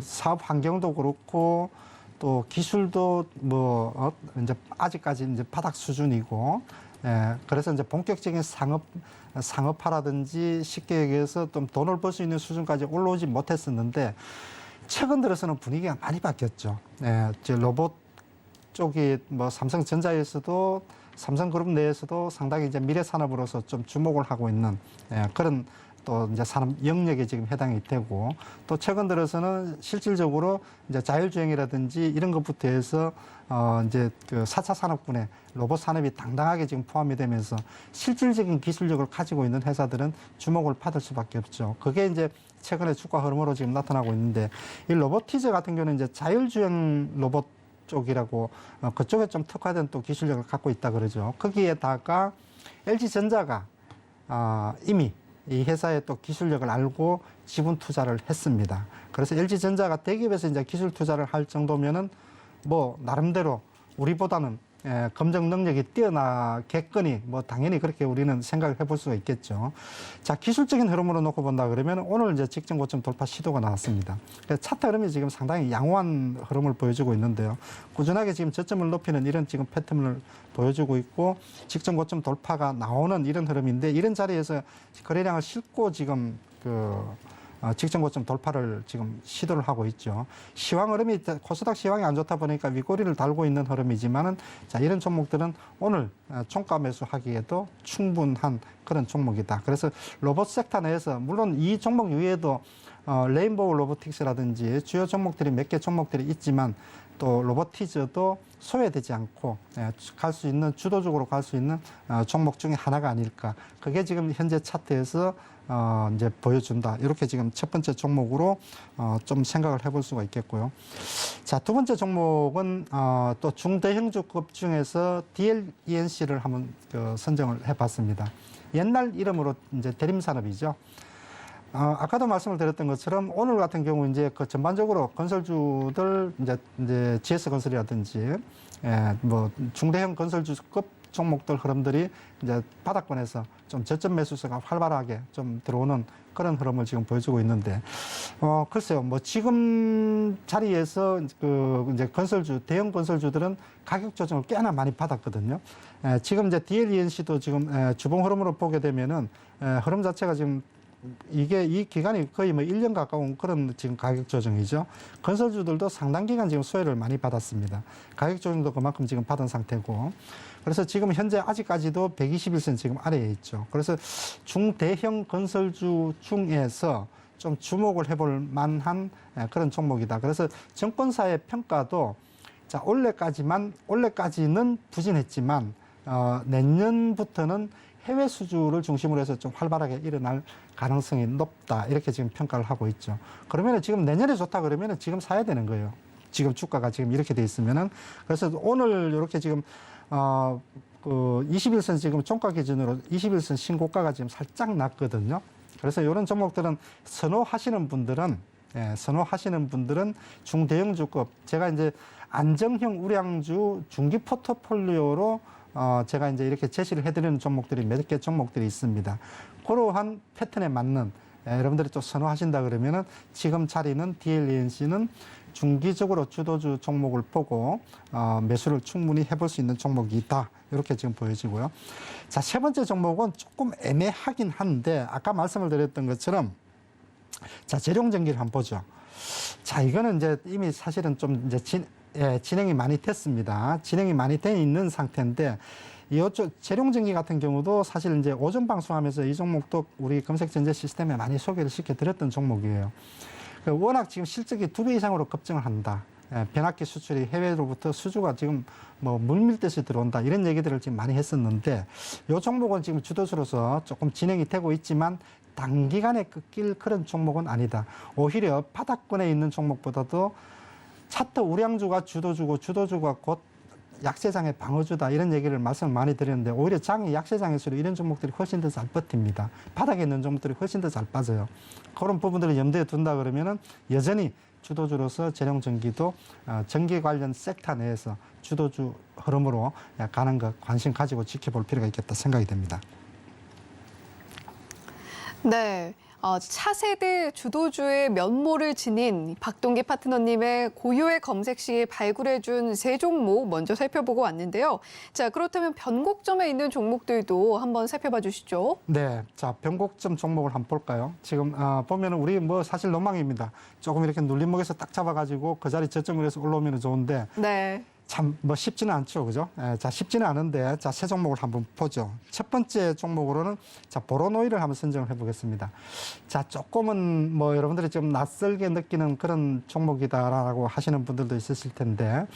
사업 환경도 그렇고, 또 기술도 이제 아직까지 이제 바닥 수준이고, 그래서 이제 본격적인 상업화라든지 쉽게 얘기해서 좀 돈을 벌 수 있는 수준까지 올라오지 못했었는데 최근 들어서는 분위기가 많이 바뀌었죠. 이제 로봇 쪽이 뭐 삼성전자에서도 삼성그룹 내에서도 상당히 이제 미래 산업으로서 좀 주목을 하고 있는 그런 또 이제 산업 영역에 지금 해당이 되고 또 최근 들어서는 실질적으로 이제 자율주행이라든지 이런 것부터 해서 이제 4차 산업군에 로봇 산업이 당당하게 지금 포함이 되면서 실질적인 기술력을 가지고 있는 회사들은 주목을 받을 수밖에 없죠. 그게 이제 최근에 주가 흐름으로 지금 나타나고 있는데 이 로보티즈 같은 경우는 이제 자율주행 로봇 쪽이라고 그쪽에 좀 특화된 또 기술력을 갖고 있다 그러죠. 거기에다가 LG전자가 이미 이 회사의 또 기술력을 알고 지분 투자를 했습니다. 그래서 LG전자가 대기업에서 이제 기술 투자를 할 정도면은 뭐 나름대로 우리보다는 검증 능력이 뛰어나겠거니 뭐 당연히 그렇게 우리는 생각을 해볼 수가 있겠죠. 자, 기술적인 흐름으로 놓고 본다 그러면 오늘 이제 직전 고점 돌파 시도가 나왔습니다. 차트 흐름이 지금 상당히 양호한 흐름을 보여주고 있는데요. 꾸준하게 지금 저점을 높이는 이런 지금 패턴을 보여주고 있고 직전 고점 돌파가 나오는 이런 흐름인데 이런 자리에서 거래량을 싣고 지금 직전 고점 돌파를 지금 시도를 하고 있죠. 시황 흐름이 코스닥 시황이 안 좋다 보니까 윗꼬리를 달고 있는 흐름이지만은 자, 이런 종목들은 오늘 총가 매수하기에도 충분한 그런 종목이다. 그래서 로봇 섹터 내에서 물론 이 종목 이외에도 레인보우 로보틱스라든지 주요 종목들이 몇 개 종목들이 있지만 또 로보티즈도 소외되지 않고 갈 수 있는 주도적으로 갈 수 있는 종목 중에 하나가 아닐까. 그게 지금 현재 차트에서 이제 보여준다. 이렇게 지금 첫 번째 종목으로 좀 생각을 해볼 수가 있겠고요. 자, 두 번째 종목은 또 중대형주급 중에서 DLENC를 한번 선정을 해봤습니다. 옛날 이름으로 이제 대림산업이죠. 아까도 말씀을 드렸던 것처럼 오늘 같은 경우 이제 전반적으로 건설주들 이제 GS건설이라든지 뭐 중대형 건설주급 종목들 흐름들이 이제 바닥권에서 좀 저점 매수세가 활발하게 좀 들어오는 그런 흐름을 지금 보여주고 있는데, 글쎄요, 뭐 지금 자리에서 이제 대형 건설주들은 가격 조정을 꽤나 많이 받았거든요. 지금 이제 DLENC도 지금 주봉 흐름으로 보게 되면은 흐름 자체가 지금 이 기간이 거의 뭐 1년 가까운 그런 지금 가격 조정이죠. 건설주들도 상당 기간 지금 수혜를 많이 받았습니다. 가격 조정도 그만큼 지금 받은 상태고. 그래서 지금 현재 아직까지도 121선 지금 아래에 있죠. 그래서 중대형 건설주 중에서 좀 주목을 해볼 만한 그런 종목이다. 그래서 정권사의 평가도 자, 올해까지는 부진했지만, 내년부터는 해외 수주를 중심으로 해서 좀 활발하게 일어날 가능성이 높다. 이렇게 지금 평가를 하고 있죠. 그러면 지금 내년에 좋다 그러면 지금 사야 되는 거예요. 지금 주가가 지금 이렇게 돼 있으면은. 그래서 오늘 이렇게 지금, 21선 지금 종가 기준으로 21선 신고가가 지금 살짝 났거든요. 그래서 이런 종목들은 선호하시는 분들은 중대형주급, 제가 이제 안정형 우량주 중기 포트폴리오로 제가 이제 이렇게 제시를 해드리는 종목들이 몇 개 종목들이 있습니다. 그러한 패턴에 맞는 여러분들이 좀 선호하신다 그러면은 지금 자리는 DLENC는 중기적으로 주도주 종목을 보고 매수를 충분히 해볼 수 있는 종목이 있다. 이렇게 지금 보여지고요. 자, 세 번째 종목은 조금 애매하긴 한데 아까 말씀을 드렸던 것처럼 자, 재룡전기를 한번 보죠. 자, 이거는 이제 이미 사실은 좀 이제 진행이 많이 됐습니다. 진행이 많이 돼 있는 상태인데, 이쪽 재룡전기 같은 경우도 사실 이제 오전 방송하면서 이 종목도 우리 검색전제 시스템에 많이 소개를 시켜드렸던 종목이에요. 워낙 지금 실적이 2배 이상으로 급증을 한다. 변압기 수출이 해외로부터 수주가 지금 뭐 물밀듯이 들어온다. 이런 얘기들을 지금 많이 했었는데, 이 종목은 지금 주도주로서 조금 진행이 되고 있지만 단기간에 꺾일 그런 종목은 아니다. 오히려 바닥권에 있는 종목보다도 차트 우량주가 주도주가 곧 약세장의 방어주다. 이런 얘기를 말씀을 많이 드렸는데 오히려 약세장일수록 이런 종목들이 훨씬 더 잘 버팁니다. 바닥에 있는 종목들이 훨씬 더 잘 빠져요. 그런 부분들을 염두에 둔다 그러면은 여전히 주도주로서 재룡전기도 전기 관련 섹터 내에서 주도주 흐름으로 가는 것 관심 가지고 지켜볼 필요가 있겠다 생각이 됩니다. 네. 차세대 주도주의 면모를 지닌 박동기 파트너님의 고유의 검색 시에 발굴해준 세 종목 먼저 살펴보고 왔는데요. 자, 그렇다면 변곡점에 있는 종목들도 한번 살펴봐 주시죠. 네. 자, 변곡점 종목을 한번 볼까요? 지금, 보면은 우리 뭐 사실 로망입니다. 조금 이렇게 눌림목에서 딱 잡아가지고 그 자리 저점을 해서 올라오면 좋은데. 네. 참 뭐 쉽지는 않죠, 그죠? 자, 쉽지는 않은데 자, 세 종목을 한번 보죠. 첫 번째 종목으로는 자, 보로노이를 한번 선정을 해보겠습니다. 자, 조금은 뭐 여러분들이 좀 낯설게 느끼는 그런 종목이다라고 하시는 분들도 있으실 텐데,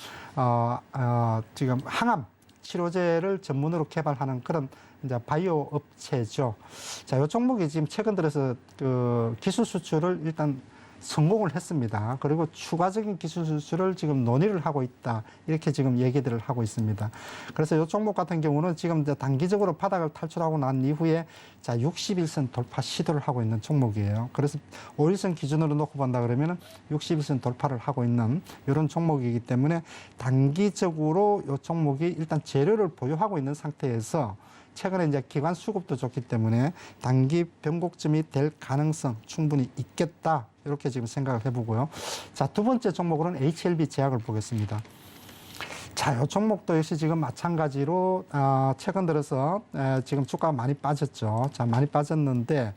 지금 항암 치료제를 전문으로 개발하는 그런 이제 바이오 업체죠. 자, 이 종목이 지금 최근 들어서 그 기술 수출을 일단 성공을 했습니다. 그리고 추가적인 기술 수출을 지금 논의를 하고 있다. 이렇게 지금 얘기들을 하고 있습니다. 그래서 이 종목 같은 경우는 지금 이제 단기적으로 바닥을 탈출하고 난 이후에 자 61선 돌파 시도를 하고 있는 종목이에요. 그래서 5일선 기준으로 놓고 본다 그러면은 61선 돌파를 하고 있는 이런 종목이기 때문에 단기적으로 이 종목이 일단 재료를 보유하고 있는 상태에서 최근에 이제 기관 수급도 좋기 때문에 단기 변곡점이 될 가능성 충분히 있겠다. 이렇게 지금 생각을 해보고요. 자, 두 번째 종목으로는 HLB 제약을 보겠습니다. 자, 이 종목도 역시 지금 마찬가지로 최근 들어서 지금 주가가 많이 빠졌죠. 자, 많이 빠졌는데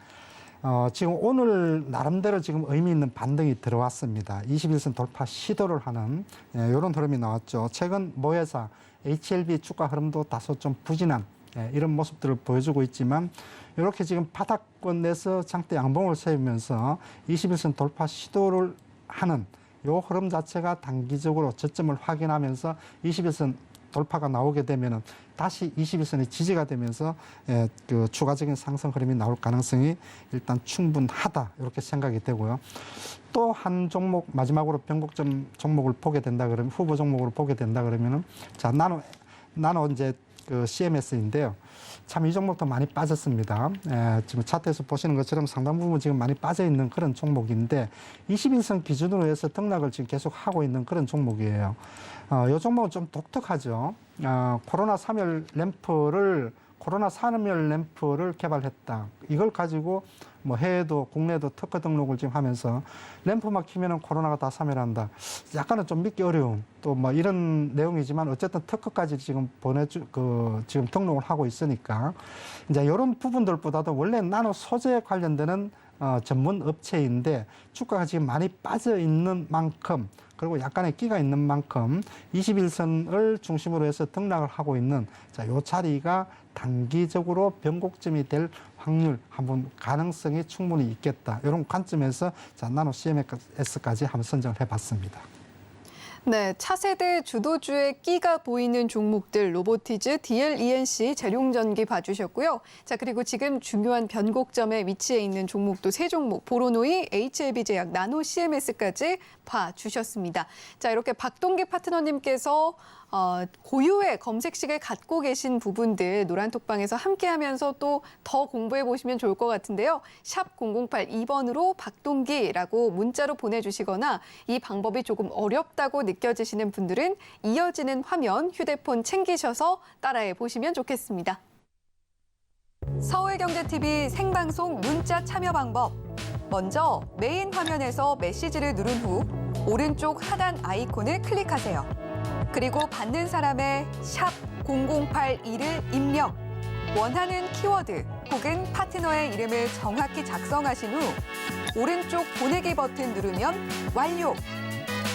지금 오늘 나름대로 지금 의미 있는 반등이 들어왔습니다. 21선 돌파 시도를 하는 이런 흐름이 나왔죠. 최근 모회사 HLB 주가 흐름도 다소 좀 부진한 이런 모습들을 보여주고 있지만 이렇게 지금 바닥권 내서 장대 양봉을 세우면서 21선 돌파 시도를 하는 이 흐름 자체가 단기적으로 저점을 확인하면서 21선 돌파가 나오게 되면은 다시 21선이 지지가 되면서 그 추가적인 상승 흐름이 나올 가능성이 일단 충분하다 이렇게 생각이 되고요. 또 한 종목 마지막으로 변곡점 종목을 보게 된다 그러면 후보 종목으로 보게 된다 그러면은 자 나노 이제 그 CMS인데요. 참 이 종목도 많이 빠졌습니다. 지금 차트에서 보시는 것처럼 상당 부분 지금 많이 빠져 있는 그런 종목인데 21선 기준으로 해서 등락을 지금 계속 하고 있는 그런 종목이에요. 이 종목은 좀 독특하죠. 코로나 산멸 램프를 개발했다. 이걸 가지고 뭐 해외도 국내도 특허 등록을 지금 하면서 램프만 키면은 코로나가 다 사멸한다. 약간은 좀 믿기 어려운 또 뭐 이런 내용이지만 어쨌든 특허까지 지금 지금 등록을 하고 있으니까 이제 이런 부분들보다도 원래 나노 소재에 관련되는 전문 업체인데 주가가 지금 많이 빠져 있는 만큼 그리고 약간의 끼가 있는 만큼 21선을 중심으로 해서 등락을 하고 있는 자, 요 자리가 단기적으로 변곡점이 될 확률 한번 가능성이 충분히 있겠다. 이런 관점에서 자, 나노 CMS까지 한번 선정을 해봤습니다. 네, 차세대 주도주의 끼가 보이는 종목들 로보티즈, DLENC, 재룡전기 봐주셨고요. 자, 그리고 지금 중요한 변곡점에 위치해 있는 종목도 세 종목, 보로노이, HLB제약, 나노 CMS까지 봐주셨습니다. 자, 이렇게 박동기 파트너님께서 고유의 검색식을 갖고 계신 부분들 노란톡방에서 함께하면서 또 더 공부해 보시면 좋을 것 같은데요. 샵 0082번으로 박동기라고 문자로 보내주시거나 이 방법이 조금 어렵다고 느껴지시는 분들은 이어지는 화면 휴대폰 챙기셔서 따라해 보시면 좋겠습니다. 서울경제TV 생방송 문자 참여 방법. 먼저 메인 화면에서 메시지를 누른 후 오른쪽 하단 아이콘을 클릭하세요. 그리고 받는 사람의 샵 0082를 입력, 원하는 키워드 혹은 파트너의 이름을 정확히 작성하신 후 오른쪽 보내기 버튼 누르면 완료.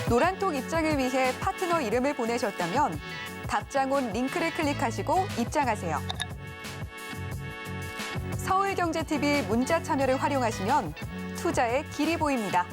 노란톡 입장을 위해 파트너 이름을 보내셨다면 답장 온 링크를 클릭하시고 입장하세요. 서울경제TV 문자 참여를 활용하시면 투자의 길이 보입니다.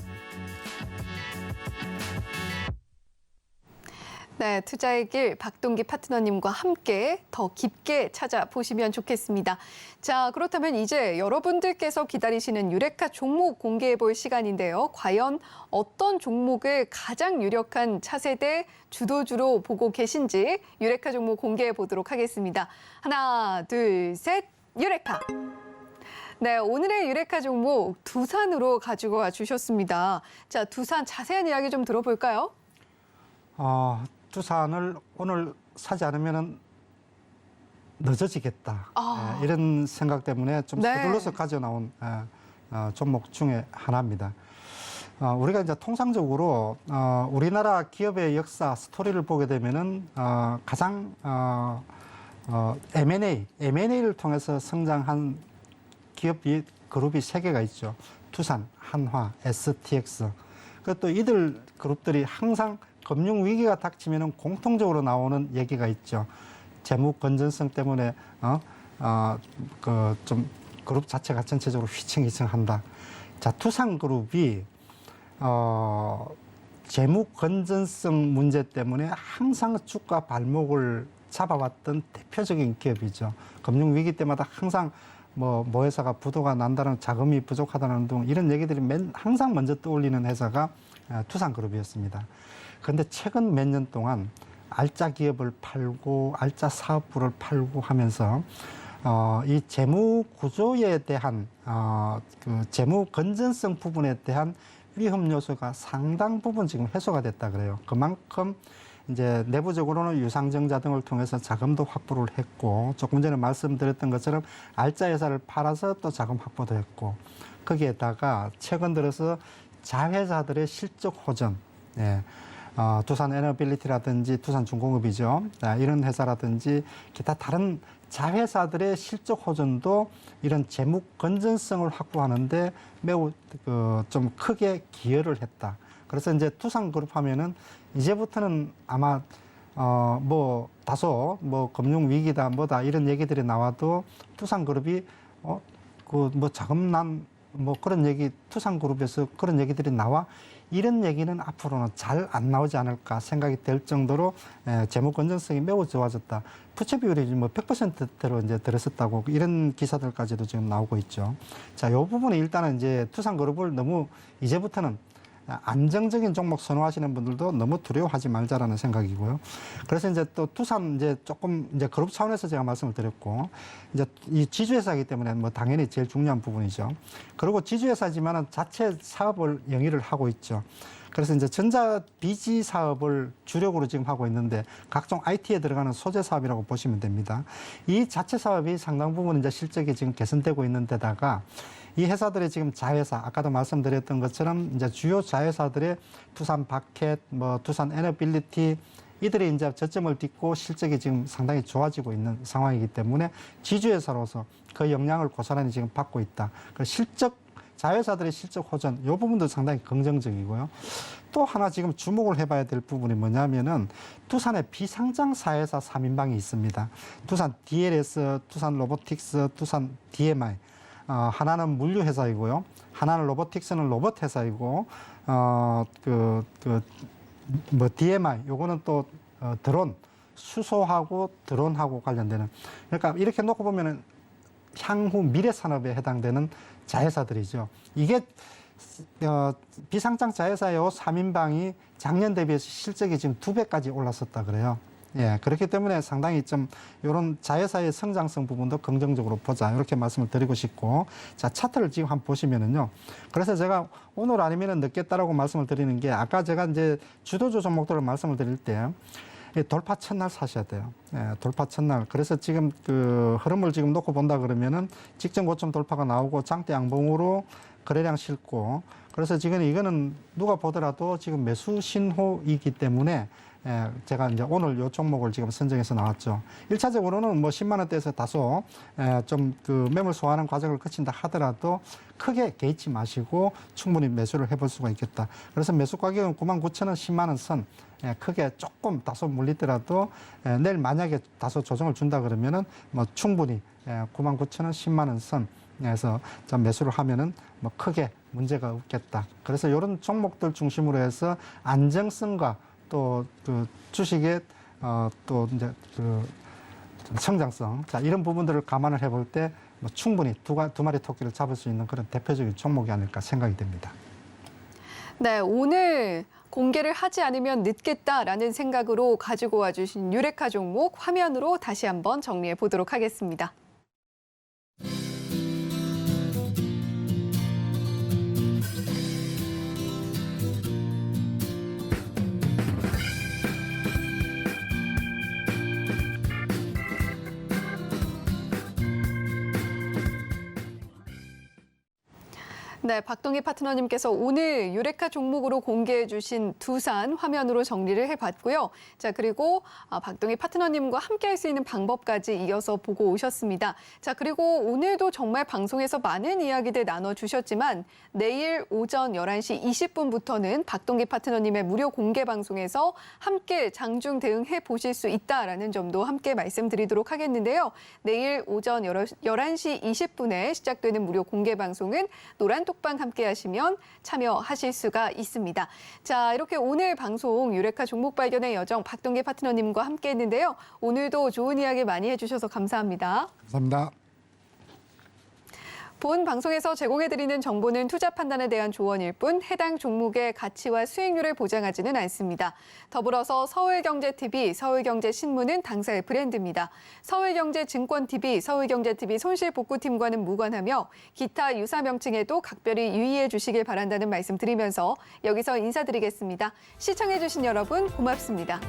네, 투자의 길 박동기 파트너님과 함께 더 깊게 찾아보시면 좋겠습니다. 자, 그렇다면 이제 여러분들께서 기다리시는 유레카 종목 공개해 볼 시간인데요. 과연 어떤 종목을 가장 유력한 차세대 주도주로 보고 계신지 유레카 종목 공개해 보도록 하겠습니다. 하나, 둘, 셋, 유레카! 네, 오늘의 유레카 종목 두산으로 가지고 와 주셨습니다. 자, 두산 자세한 이야기 좀 들어볼까요? 두산을 오늘 사지 않으면 늦어지겠다. 이런 생각 때문에 좀 서둘러서 가져 나온 종목 중에 하나입니다. 우리가 이제 통상적으로 우리나라 기업의 역사 스토리를 보게 되면은 가장 M&A를 통해서 성장한 기업 그룹이 세 개가 있죠. 두산, 한화, STX. 그것도 이들 그룹들이 항상 금융 위기가 닥치면 공통적으로 나오는 얘기가 있죠. 재무 건전성 때문에 좀 그룹 자체가 전체적으로 휘청휘청한다. 자, 두산그룹이 재무 건전성 문제 때문에 항상 주가 발목을 잡아왔던 대표적인 기업이죠. 금융 위기 때마다 항상 회사가 부도가 난다는 자금이 부족하다는 등 이런 얘기들이 항상 먼저 떠올리는 회사가 두산그룹이었습니다. 그런데 최근 몇 년 동안 알짜 기업을 팔고 알짜 사업부를 팔고 하면서 이 재무 구조에 대한 그 재무 건전성 부분에 대한 위험 요소가 상당 부분 지금 해소가 됐다 그래요. 그만큼 이제 내부적으로는 유상증자 등을 통해서 자금도 확보를 했고, 조금 전에 말씀드렸던 것처럼 알짜 회사를 팔아서 또 자금 확보도 했고, 거기에다가 최근 들어서 자회사들의 실적 호전, 두산 에너빌리티라든지 두산중공업이죠. 이런 회사라든지 기타 다른 자회사들의 실적 호전도 이런 재무 건전성을 확보하는데 매우 좀 크게 기여를 했다. 그래서 이제 두산그룹 하면은 이제부터는 아마 다소 금융 위기다 뭐다 이런 얘기들이 나와도 두산그룹이 자금난 그런 얘기 투산그룹에서 그런 얘기들이 나와 이런 얘기는 앞으로는 잘 안 나오지 않을까 생각이 될 정도로 재무 건전성이 매우 좋아졌다. 부채 비율이 100%대로 이제 들었었다고 이런 기사들까지도 지금 나오고 있죠. 자, 이 부분에 일단은 이제 투산그룹을 너무 이제부터는 안정적인 종목 선호하시는 분들도 너무 두려워하지 말자라는 생각이고요. 그래서 이제 또 투산 조금 그룹 차원에서 제가 말씀을 드렸고, 이제 이 지주회사이기 때문에 당연히 제일 중요한 부분이죠. 그리고 지주회사지만은 자체 사업을 영위를 하고 있죠. 그래서 이제 전자 비지 사업을 주력으로 지금 하고 있는데 각종 IT에 들어가는 소재 사업이라고 보시면 됩니다. 이 자체 사업이 상당 부분 이제 실적이 지금 개선되고 있는 데다가 이 회사들의 지금 자회사, 아까도 말씀드렸던 것처럼 이제 주요 자회사들의 두산 바켓, 두산 에너빌리티 이들이 이제 저점을 딛고 실적이 지금 상당히 좋아지고 있는 상황이기 때문에 지주회사로서 그 영향을 고스란히 지금 받고 있다. 자회사들의 실적 호전, 이 부분도 상당히 긍정적이고요. 또 하나 지금 주목을 해봐야 될 부분이 뭐냐면은 두산의 비상장 사회사 3인방이 있습니다. 두산 DLS, 두산 로보틱스, 두산 DMI. 하나는 물류 회사이고요. 하나는 로보틱스는 로봇 회사이고, DMI, 요거는 또 드론, 수소하고 드론하고 관련되는. 그러니까 이렇게 놓고 보면은 향후 미래 산업에 해당되는 자회사들이죠. 이게 비상장 자회사의 3인방이 작년 대비해서 실적이 지금 2배까지 올랐었다 그래요. 그렇기 때문에 상당히 좀 이런 자회사의 성장성 부분도 긍정적으로 보자 이렇게 말씀을 드리고 싶고, 자 차트를 지금 한번 보시면은요. 그래서 제가 오늘 아니면은 늦겠다라고 말씀을 드리는 게, 아까 제가 이제 주도주 종목들을 말씀을 드릴 때 돌파 첫날 사셔야 돼요. 돌파 첫날. 그래서 지금 그 흐름을 지금 놓고 본다 그러면은 직전 고점 돌파가 나오고 장대 양봉으로 거래량 싣고, 그래서 지금 이거는 누가 보더라도 지금 매수 신호이기 때문에 제가 이제 오늘 요 종목을 지금 선정해서 나왔죠. 1차적으로는 10만 원대에서 다소 좀 그 매물 소화하는 과정을 거친다 하더라도 크게 개의치 마시고 충분히 매수를 해볼 수가 있겠다. 그래서 매수 가격은 99,000원, 10만 원 선. 크게 조금 다소 물리더라도 내일 만약에 다소 조정을 준다 그러면은 충분히 99,000원, 10만 원 선에서 좀 매수를 하면은 크게 문제가 없겠다. 그래서 이런 종목들 중심으로 해서 안정성과 또 그 주식의 또 이제 그 성장성, 자 이런 부분들을 감안을 해볼 때 충분히 두 마리 토끼를 잡을 수 있는 그런 대표적인 종목이 아닐까 생각이 됩니다. 네, 오늘 공개를 하지 않으면 늦겠다라는 생각으로 가지고 와주신 유레카 종목 화면으로 다시 한번 정리해 보도록 하겠습니다. 네, 박동희 파트너님께서 오늘 유레카 종목으로 공개해 주신 두산 화면으로 정리를 해봤고요. 자, 그리고 박동희 파트너님과 함께 할 수 있는 방법까지 이어서 보고 오셨습니다. 자, 그리고 오늘도 정말 방송에서 많은 이야기들 나눠주셨지만 내일 오전 11시 20분부터는 박동희 파트너님의 무료 공개 방송에서 함께 장중 대응해 보실 수 있다라는 점도 함께 말씀드리도록 하겠는데요. 내일 오전 11시 20분에 시작되는 무료 공개 방송은 노란톡 톡방 함께 하시면 참여하실 수가 있습니다. 자, 이렇게 오늘 방송 유레카 종목 발견의 여정 박동계 파트너님과 함께 했는데요. 오늘도 좋은 이야기 많이 해주셔서 감사합니다. 감사합니다. 본 방송에서 제공해드리는 정보는 투자 판단에 대한 조언일 뿐 해당 종목의 가치와 수익률을 보장하지는 않습니다. 더불어서 서울경제TV, 서울경제신문은 당사의 브랜드입니다. 서울경제증권TV, 서울경제TV 손실복구팀과는 무관하며 기타 유사 명칭에도 각별히 유의해 주시길 바란다는 말씀 드리면서 여기서 인사드리겠습니다. 시청해주신 여러분 고맙습니다.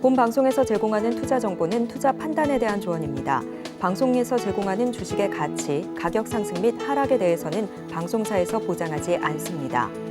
본 방송에서 제공하는 투자 정보는 투자 판단에 대한 조언입니다. 방송에서 제공하는 주식의 가치, 가격 상승 및 하락에 대해서는 방송사에서 보장하지 않습니다.